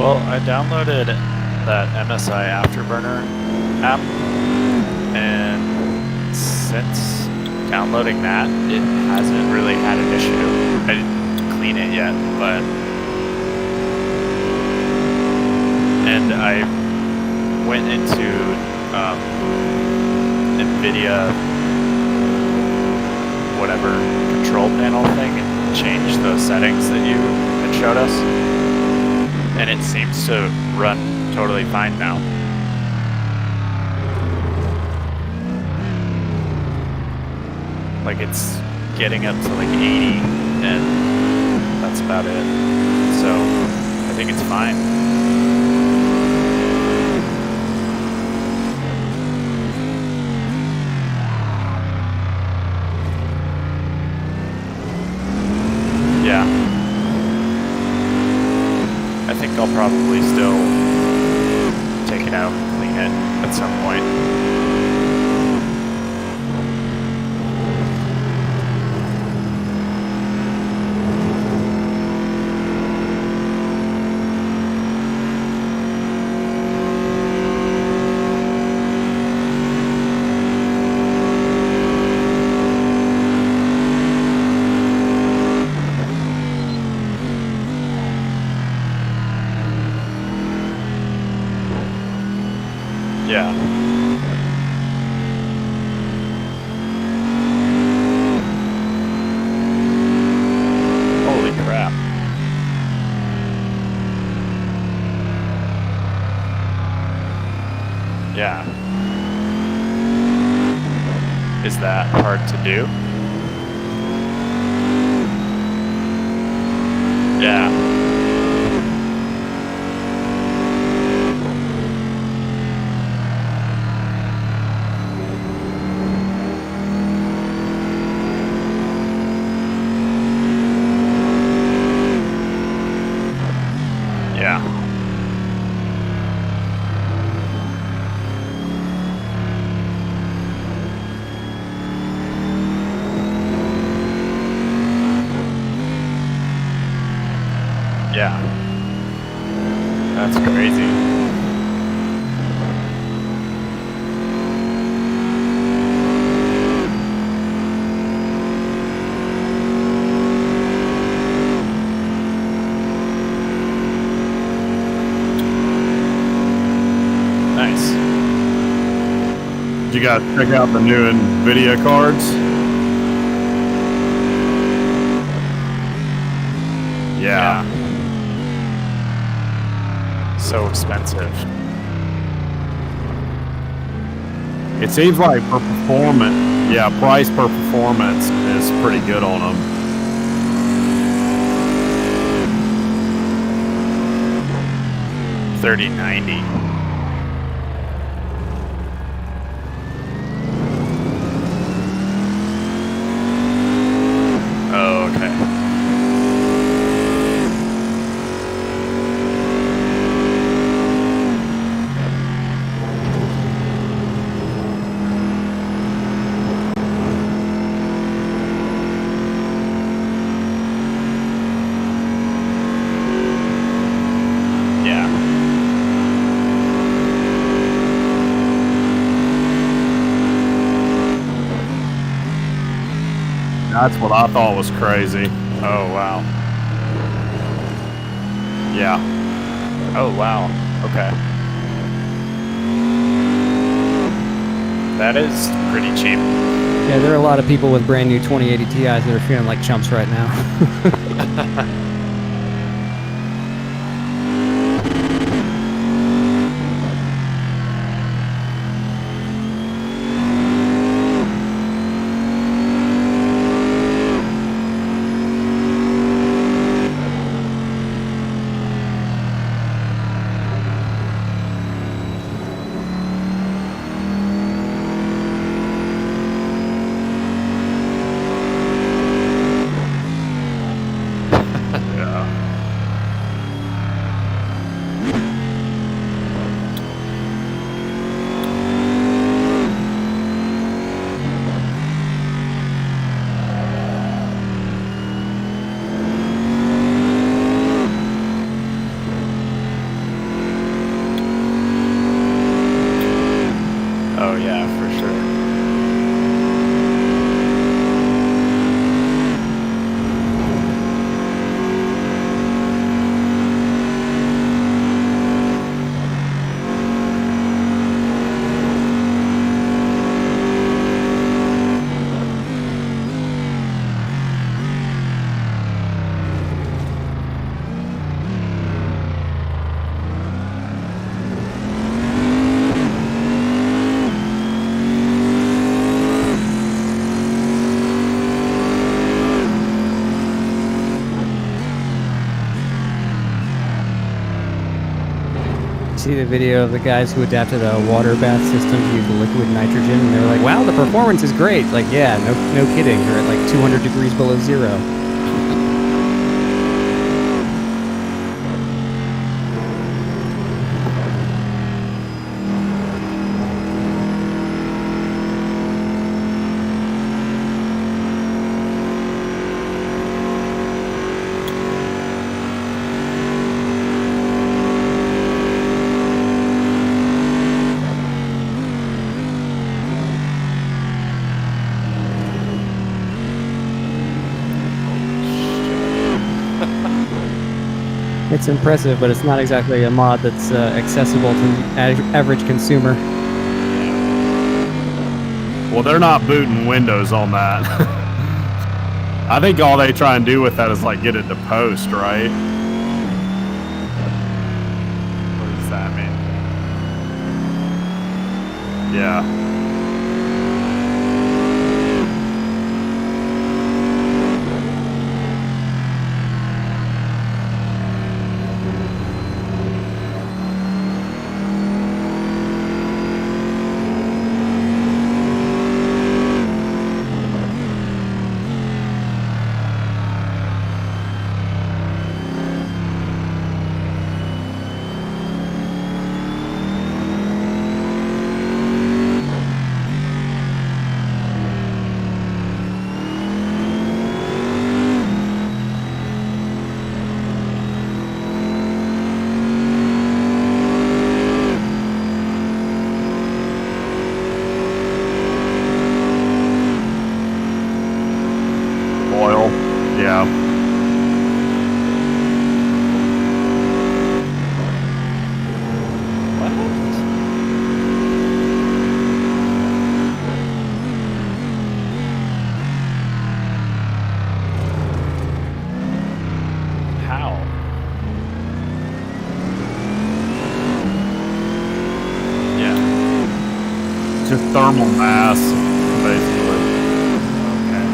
Well, I downloaded that MSI Afterburner app, and since downloading that, it hasn't really had an issue. I didn't clean it yet, but and I went into NVIDIA whatever control panel thing and changed those settings that you had showed us, and it seems to run totally fine now. Like it's getting up to like 80, and that's about it. So I think it's fine. Yeah. I think I'll probably still take it out and clean it at some point. Yeah. Holy crap. Yeah. Is that hard to do? Yeah. Yeah. Yeah. That's crazy. Nice. You guys check out the new NVIDIA cards? Yeah. So expensive. It seems like for performance, yeah, price per performance is pretty good on them. $30.90. Oh, okay. Yeah. That's what I thought was crazy. Oh, wow. Yeah. Oh, wow. Okay. That is pretty cheap. Yeah, there are a lot of people with brand new 2080 Ti's that are feeling like chumps right now. see the video of the guys who adapted a water bath system to use liquid nitrogen, and they were like, "Wow, the performance is great!" Like, yeah, no kidding. They're at like 200 degrees below zero. It's impressive, but it's not exactly a mod that's accessible to the average consumer. Well, they're not booting Windows on that. I think all they try and do with that is like get it to post, right? What does that mean? Yeah. Oil. Yeah. How? Yeah. Just thermal mass, basically. Okay.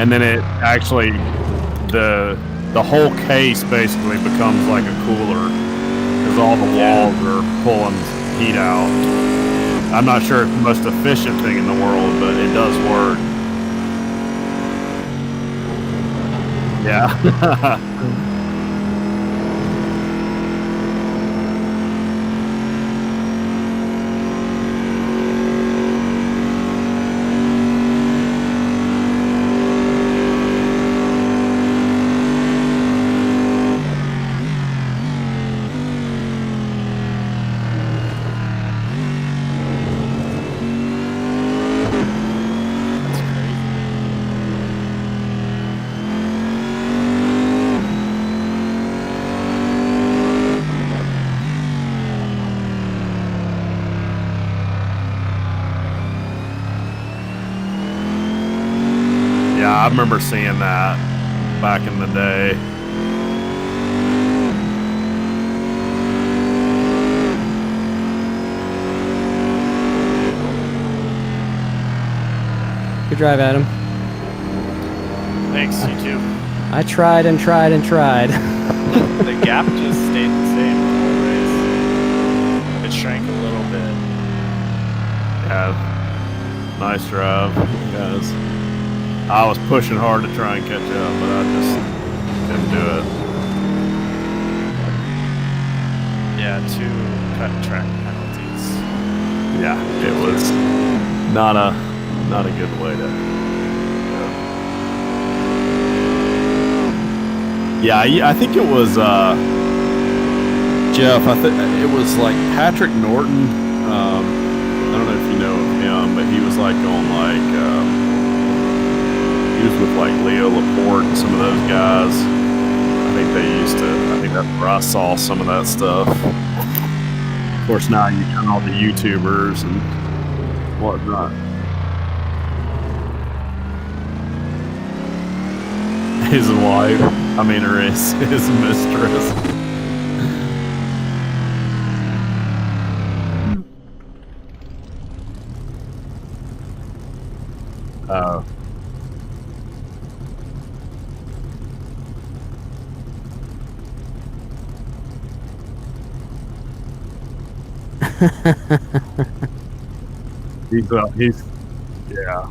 And then it actually, the whole case basically becomes like a cooler because all the walls are pulling heat out. I'm not sure it's the most efficient thing in the world, but it does work. Yeah. That's crazy. Yeah, I remember seeing that back in the day. Good drive, Adam. Thanks, you too. I tried and tried and tried. The gap just stayed the same the whole race. It shrank a little bit. Yeah, nice drive, guys. I was pushing hard to try and catch up, but I just couldn't do it. Yeah, 2 cut track penalties. Yeah, it was not a good way to. Yeah, I think it was Jeff. I think it was like Patrick Norton. I don't know if you know of him, but he was like on like he was with like Leo Laporte and some of those guys. I think that's where I saw some of that stuff. Of course, now you got all the YouTubers and whatnot. His wife, or his mistress. Oh. He's yeah.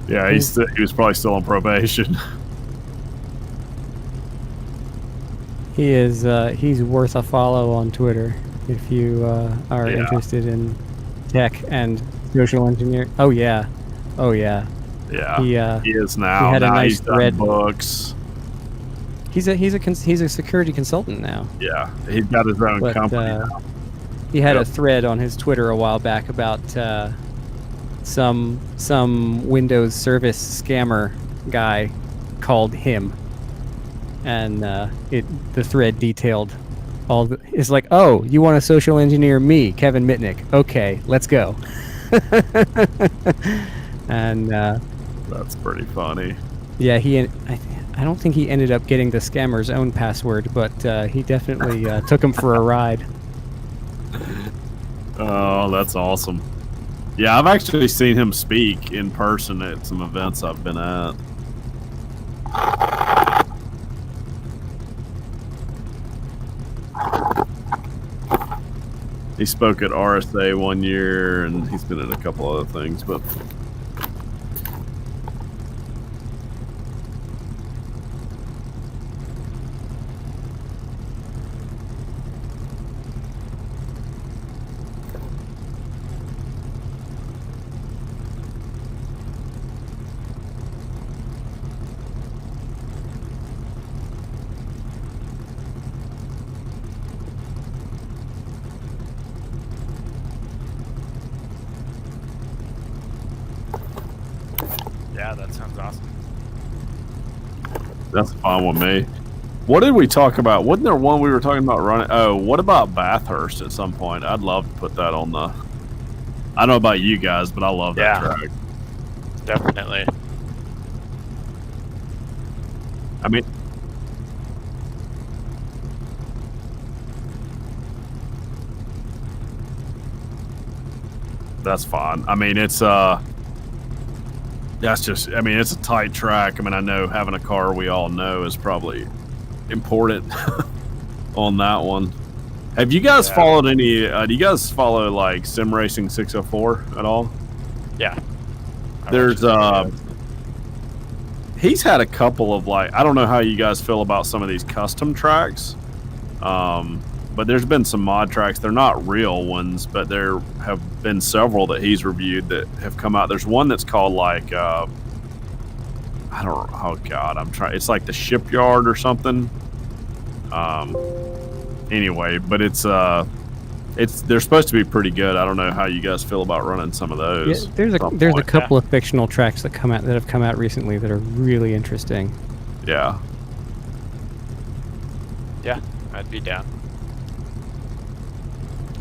He was probably still on probation. He is. He's worth a follow on Twitter if you are interested in tech and social engineering. Oh yeah, oh yeah. Yeah, he is now. He had a nice he's done thread. books. He's a security consultant now. Yeah, he's got his own company now. He had a thread on his Twitter a while back about some Windows service scammer guy called him, and the thread detailed all the. It's like, oh, you want to social engineer me, Kevin Mitnick? Okay, let's go. And that's pretty funny. Yeah, I don't think he ended up getting the scammer's own password, but he definitely took him for a ride. Oh, that's awesome. Yeah, I've actually seen him speak in person at some events I've been at. He spoke at RSA one year, and he's been in a couple other things, but... Yeah, that sounds awesome. That's fine with me. What did we talk about? Wasn't there one we were talking about running? Oh, what about Bathurst at some point? I'd love to put that on the... I don't know about you guys, but I love that track. Definitely. I mean... That's fine. I mean, it's... That's just, I mean, it's a tight track. I mean, I know having a car we all know is probably important on that one. Have you guys followed any, do you guys follow like Sim Racing 604 at all? Yeah. There's, he's had a couple of like, I don't know how you guys feel about some of these custom tracks. But there's been some mod tracks. They're not real ones, but there have been several that he's reviewed that have come out. There's one that's called like, I don't know. Oh God, I'm trying. It's like the Shipyard or something. Anyway, but they're supposed to be pretty good. I don't know how you guys feel about running some of those. Yeah, there's a couple of fictional tracks that have come out recently that are really interesting. Yeah. Yeah, I'd be down.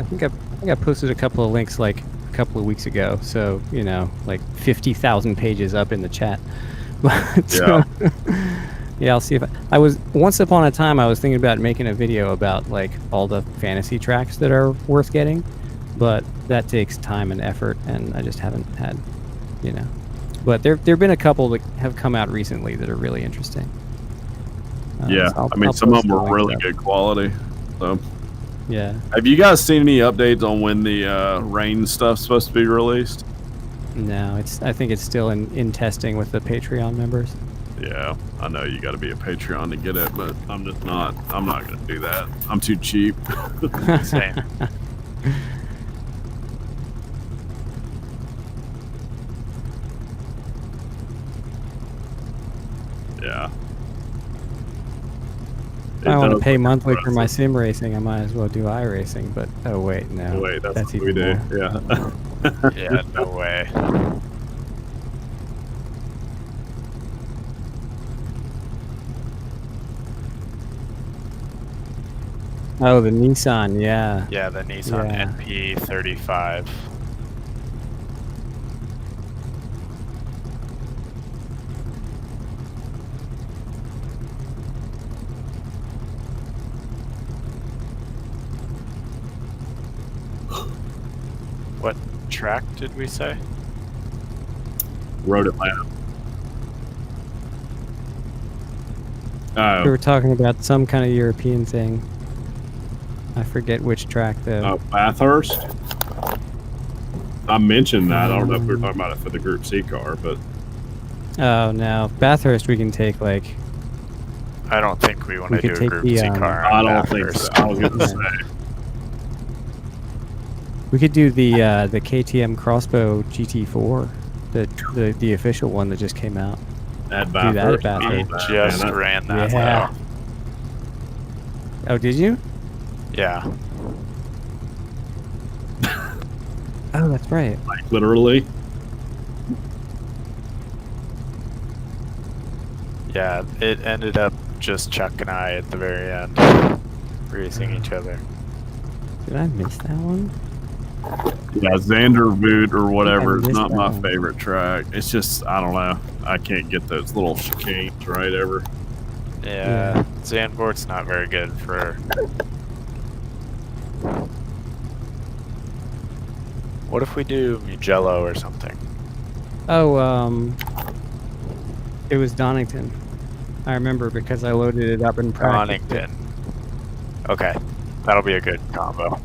I think I posted a couple of links like a couple of weeks ago, so you know, like 50,000 pages up in the chat. But yeah, I'll see if I was once upon a time I was thinking about making a video about like all the fantasy tracks that are worth getting, but that takes time and effort, and I just haven't had, you know. But there've been a couple that have come out recently that are really interesting. Yeah, so I mean, some of them are really good quality. So. Yeah. Have you guys seen any updates on when the rain stuff's supposed to be released? No, I think it's still in testing with the Patreon members. Yeah, I know you got to be a Patreon to get it, but I'm not going to do that. I'm too cheap. Same. Yeah. I want to pay monthly for my sim racing. I might as well do iRacing, but oh wait, no. Wait, that's what we even do. more. Yeah. Yeah, no way. Oh, the Nissan, yeah. Yeah, the Nissan NP35. What track did we say? Road Atlanta. Oh. We were talking about some kind of European thing. I forget which track though. Bathurst. I mentioned that. I don't know if we were talking about it for the Group C car, but Oh no, Bathurst we can take like. I don't think we want We to do could a take Group the, C car. On I don't think Bathurst. so. I was gonna Yeah. say We could do the KTM Crossbow GT4, the official one that just came out. at Do that at Bathurst. We Bathurst. just Man, ran that. Yeah. Oh, did you? Though. Yeah. Oh, that's right. like literally. Yeah. It ended up just Chuck and I at the very end racing each other. Did I miss that one? Yeah, Xandervoot or whatever. It's missed not that my one. favorite track. It's just I don't know. I can't get those little chicanes right ever. Yeah. Zandvoort's not very good for. What if we do Mugello or something? Oh, it was Donington. I remember because I loaded it up in practice. Donington. Okay. That'll be a good combo.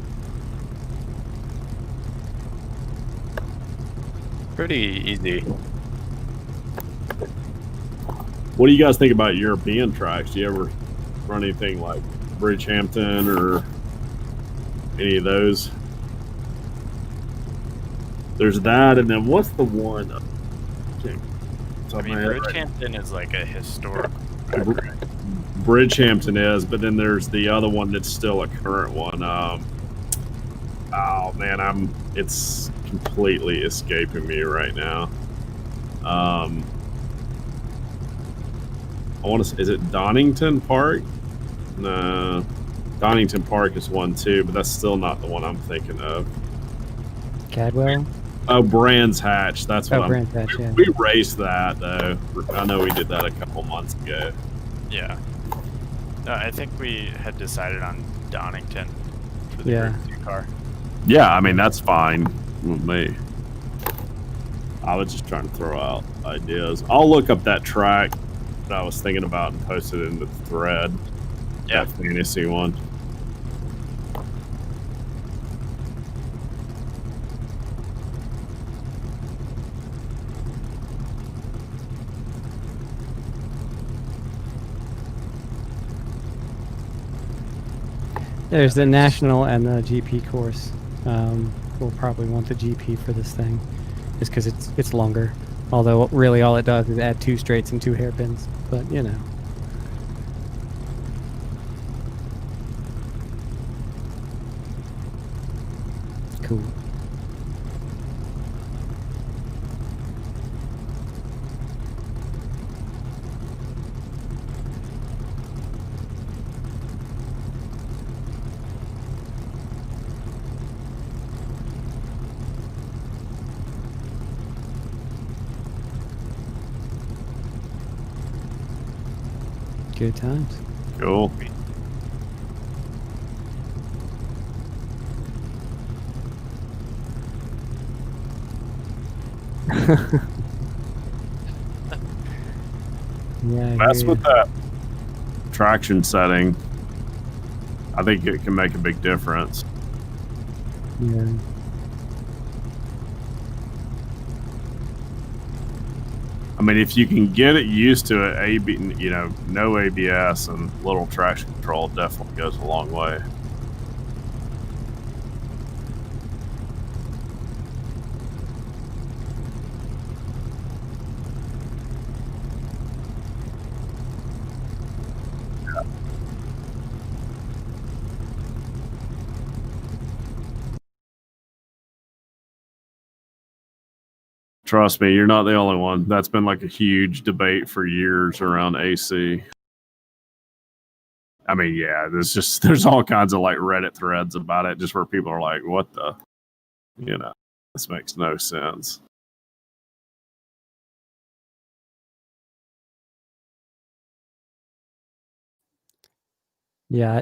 Pretty easy. What do you guys think about European tracks? Do you ever run anything like Bridgehampton or any of those? There's that, and then what's the one? I mean, Bridgehampton is like a historic. Bridgehampton is, but then there's the other one that's still a current one. Oh man, it's completely escaping me right now. I want to. Is it Donington Park? No, Donington Park is one too, but that's still not the one I'm thinking of. Cadwell? Oh, Brands Hatch. That's what Brands Hatch, yeah. We raced that though. I know we did that a couple months ago. Yeah. No, I think we had decided on Donington for the Yeah. Group C car. Yeah, I mean that's fine with me. I was just trying to throw out ideas. I'll look up that track that I was thinking about and post it in the thread. Yeah. That fantasy one. There's the national and the GP course. We'll probably want the GP for this thing, just because it's longer. Although really all it does is add 2 straights and 2 hairpins. But you know. Cool. Good times. Cool. Yeah. That's with that traction setting. I think it can make a big difference. Yeah. I mean, if you can get it used to it, no ABS and little traction control definitely goes a long way. Trust me, you're not the only one. That's been like a huge debate for years around AC. I mean, yeah, there's all kinds of like Reddit threads about it, just where people are like, what the, this makes no sense. Yeah.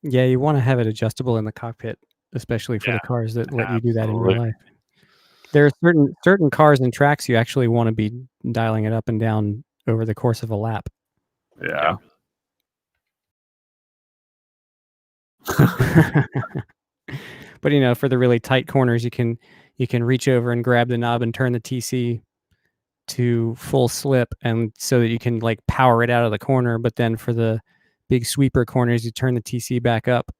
Yeah, you want to have it adjustable in the cockpit, especially for the cars that let you do that in real life. There are certain cars and tracks you actually want to be dialing it up and down over the course of a lap. Yeah. But you know, for the really tight corners, you can reach over and grab the knob and turn the TC to full slip, and so that you can like power it out of the corner. But then for the big sweeper corners, you turn the TC back up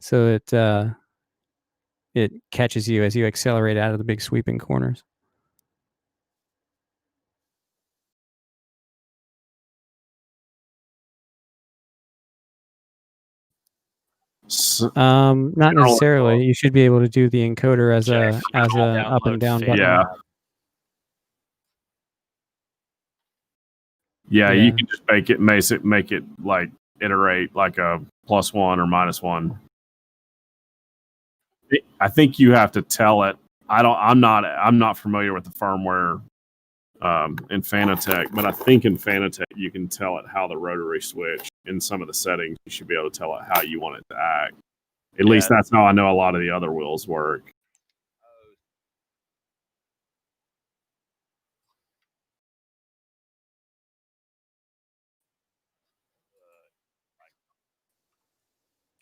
so it catches you as you accelerate out of the big sweeping corners. Not necessarily. You should be able to do the encoder as Jeff, a up and down button. Yeah. Yeah, you can just make it like iterate like a +1 or -1. I think you have to tell it. I'm not familiar with the firmware in Fanatec, but I think in Fanatec you can tell it how the rotary switch in some of the settings. You should be able to tell it how you want it to act. At least that's how I know a lot of the other wheels work.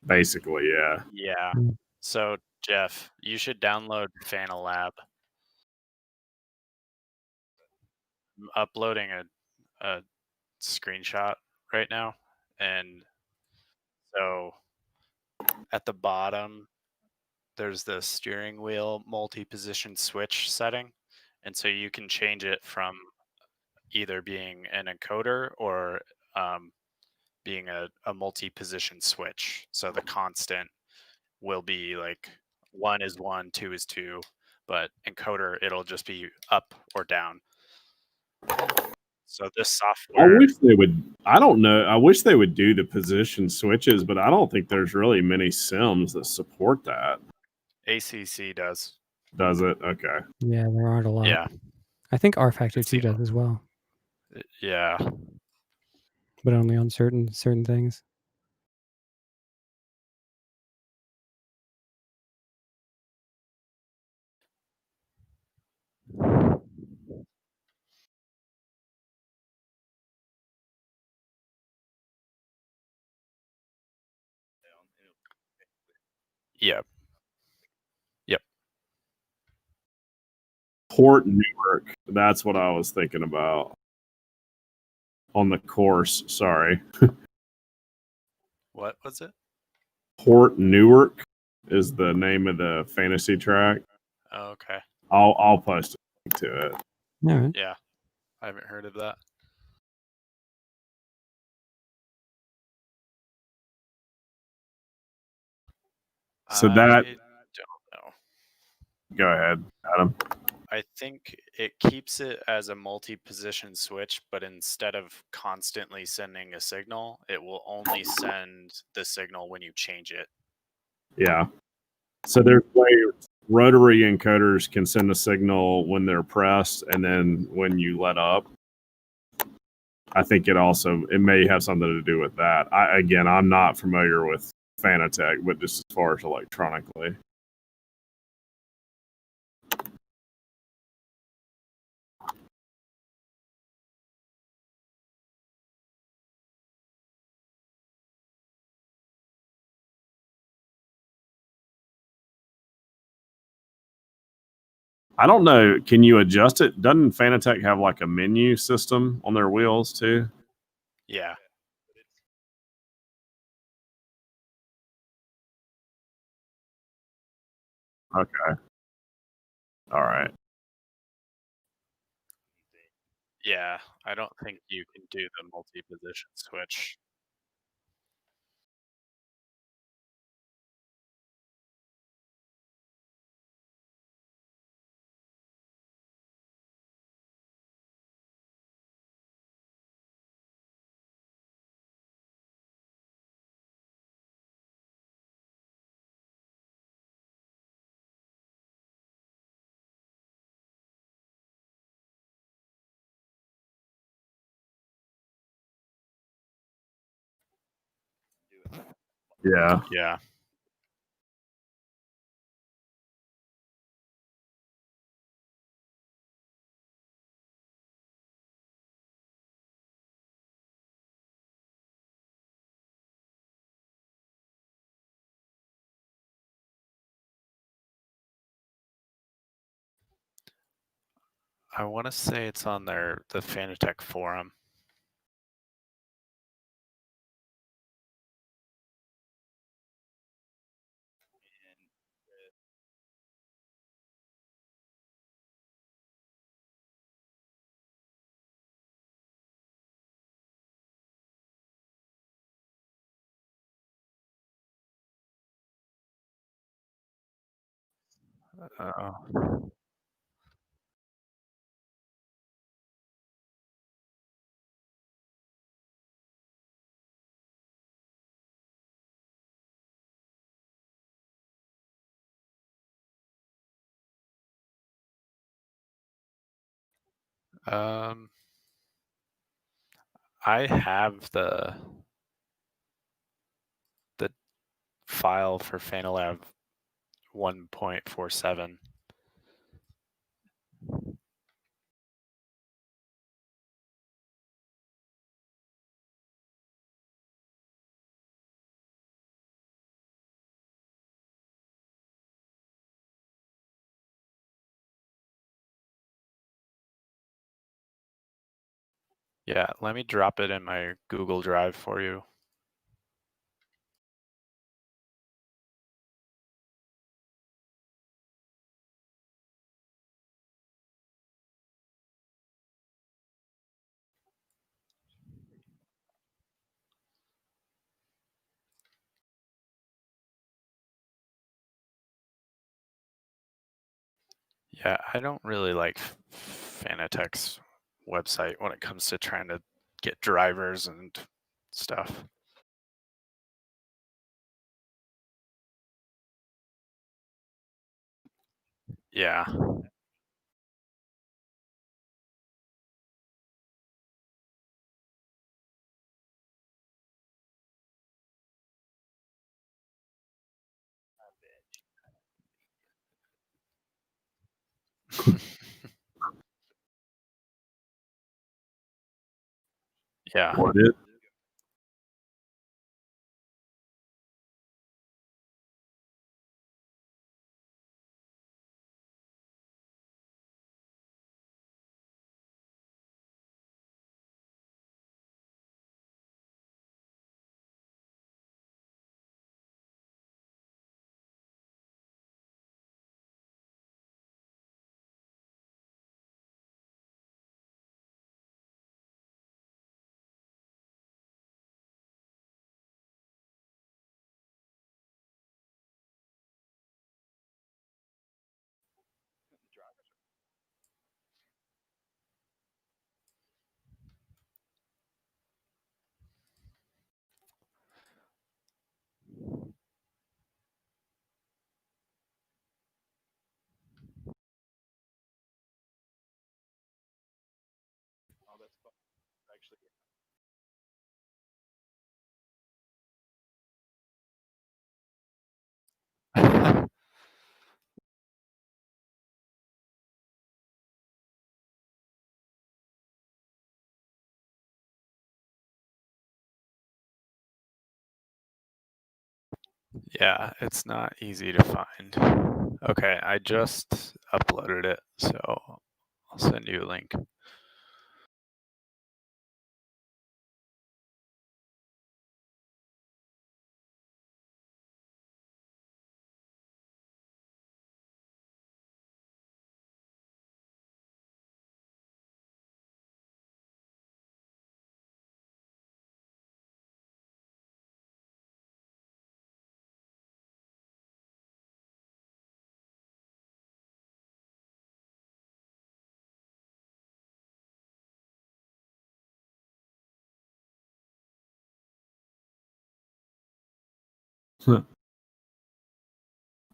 Basically, yeah. Yeah. So, Jeff, you should download Fanalab. I'm uploading a screenshot right now, and so at the bottom there's the steering wheel multi-position switch setting, and so you can change it from either being an encoder or being a multi-position switch. So the constant will be like 1 is 1, 2 is 2, but encoder it'll just be up or down. So this software, I wish they would. I don't know. I wish they would do the position switches, but I don't think there's really many sims that support that. ACC does. Does it? Okay. Yeah, there aren't a lot. Yeah. I think R Factor 2 does as well. Yeah. But only on certain things. Yep. Yep. Port Newark. That's what I was thinking about. On the course, sorry. What was it? Port Newark is the name of the fantasy track. Oh, okay. I'll post a link to it. All right. Yeah. I haven't heard of that. So I that don't know. Go ahead, Adam. I think it keeps it as a multi-position switch, but instead of constantly sending a signal, it will only send the signal when you change it. Yeah. So there's rotary encoders can send a signal when they're pressed, and then when you let up. I think it may have something to do with that. I'm not familiar with Fanatec, but just as far as electronically. I don't know. Can you adjust it? Doesn't Fanatec have like a menu system on their wheels too? Yeah. Okay. All right. Yeah. I don't think you can do the multi-position switch. Yeah. Yeah. I want to say it's on the Fanatec forum. Oh. I have the file for Fanalab 1.47. Yeah, let me drop it in my Google Drive for you. Yeah, I don't really like Fanatec's website when it comes to trying to get drivers and stuff. Yeah. Yeah. What it? Yeah, it's not easy to find. Okay, I just uploaded it, so I'll send you a link.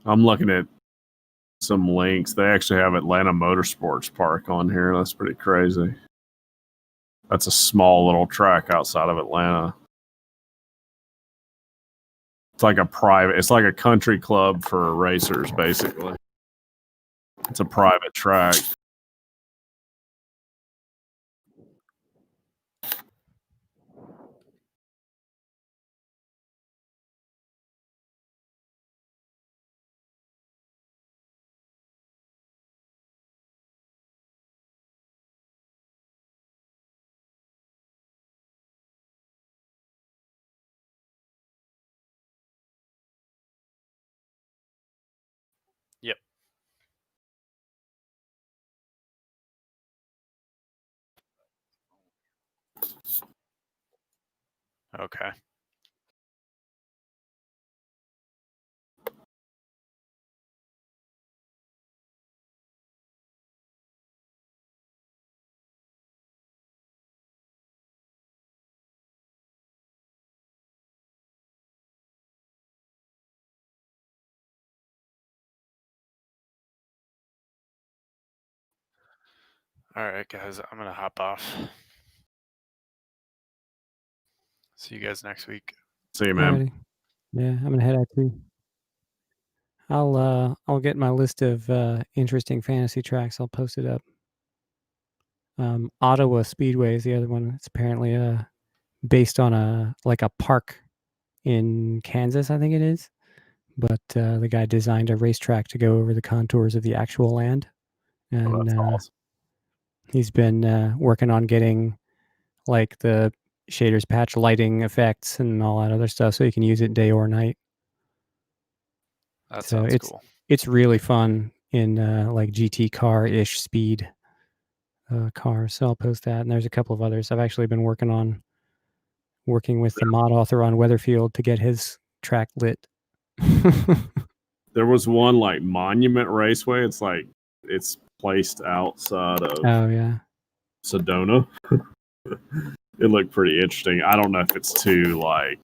I'm looking at some links. They actually have Atlanta Motorsports Park on here. That's pretty crazy. That's a small little track outside of Atlanta. It's like it's like a country club for racers, basically. It's a private track. Yep. Okay. All right, guys, I'm gonna hop off. See you guys next week. See you, man. Alrighty. Yeah, I'm gonna head out too. I'll get my list of interesting fantasy tracks. I'll post it up. Ottawa Speedway is the other one. It's apparently based on a park in Kansas, I think it is. But the guy designed a racetrack to go over the contours of the actual land, and That's awesome. he's been working on getting like the shaders patch lighting effects and all that other stuff, so you can use it day or night. That So sounds cool. It's really fun in like GT car-ish speed cars. So I'll post that, and there's a couple of others. I've actually been working with the mod author on Weatherfield to get his track lit. There was one like Monument Raceway. It's like it's placed outside of Oh yeah. Sedona. It looked pretty interesting. I don't know if it's too like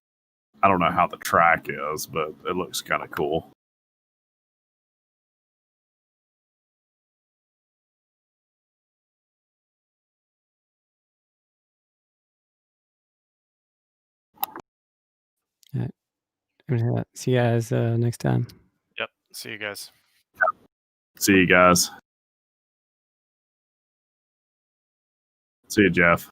I don't know how the track is, but it looks kind of cool. I'm gonna see you guys next time. Yep. See you guys. See you guys. See you, Jeff.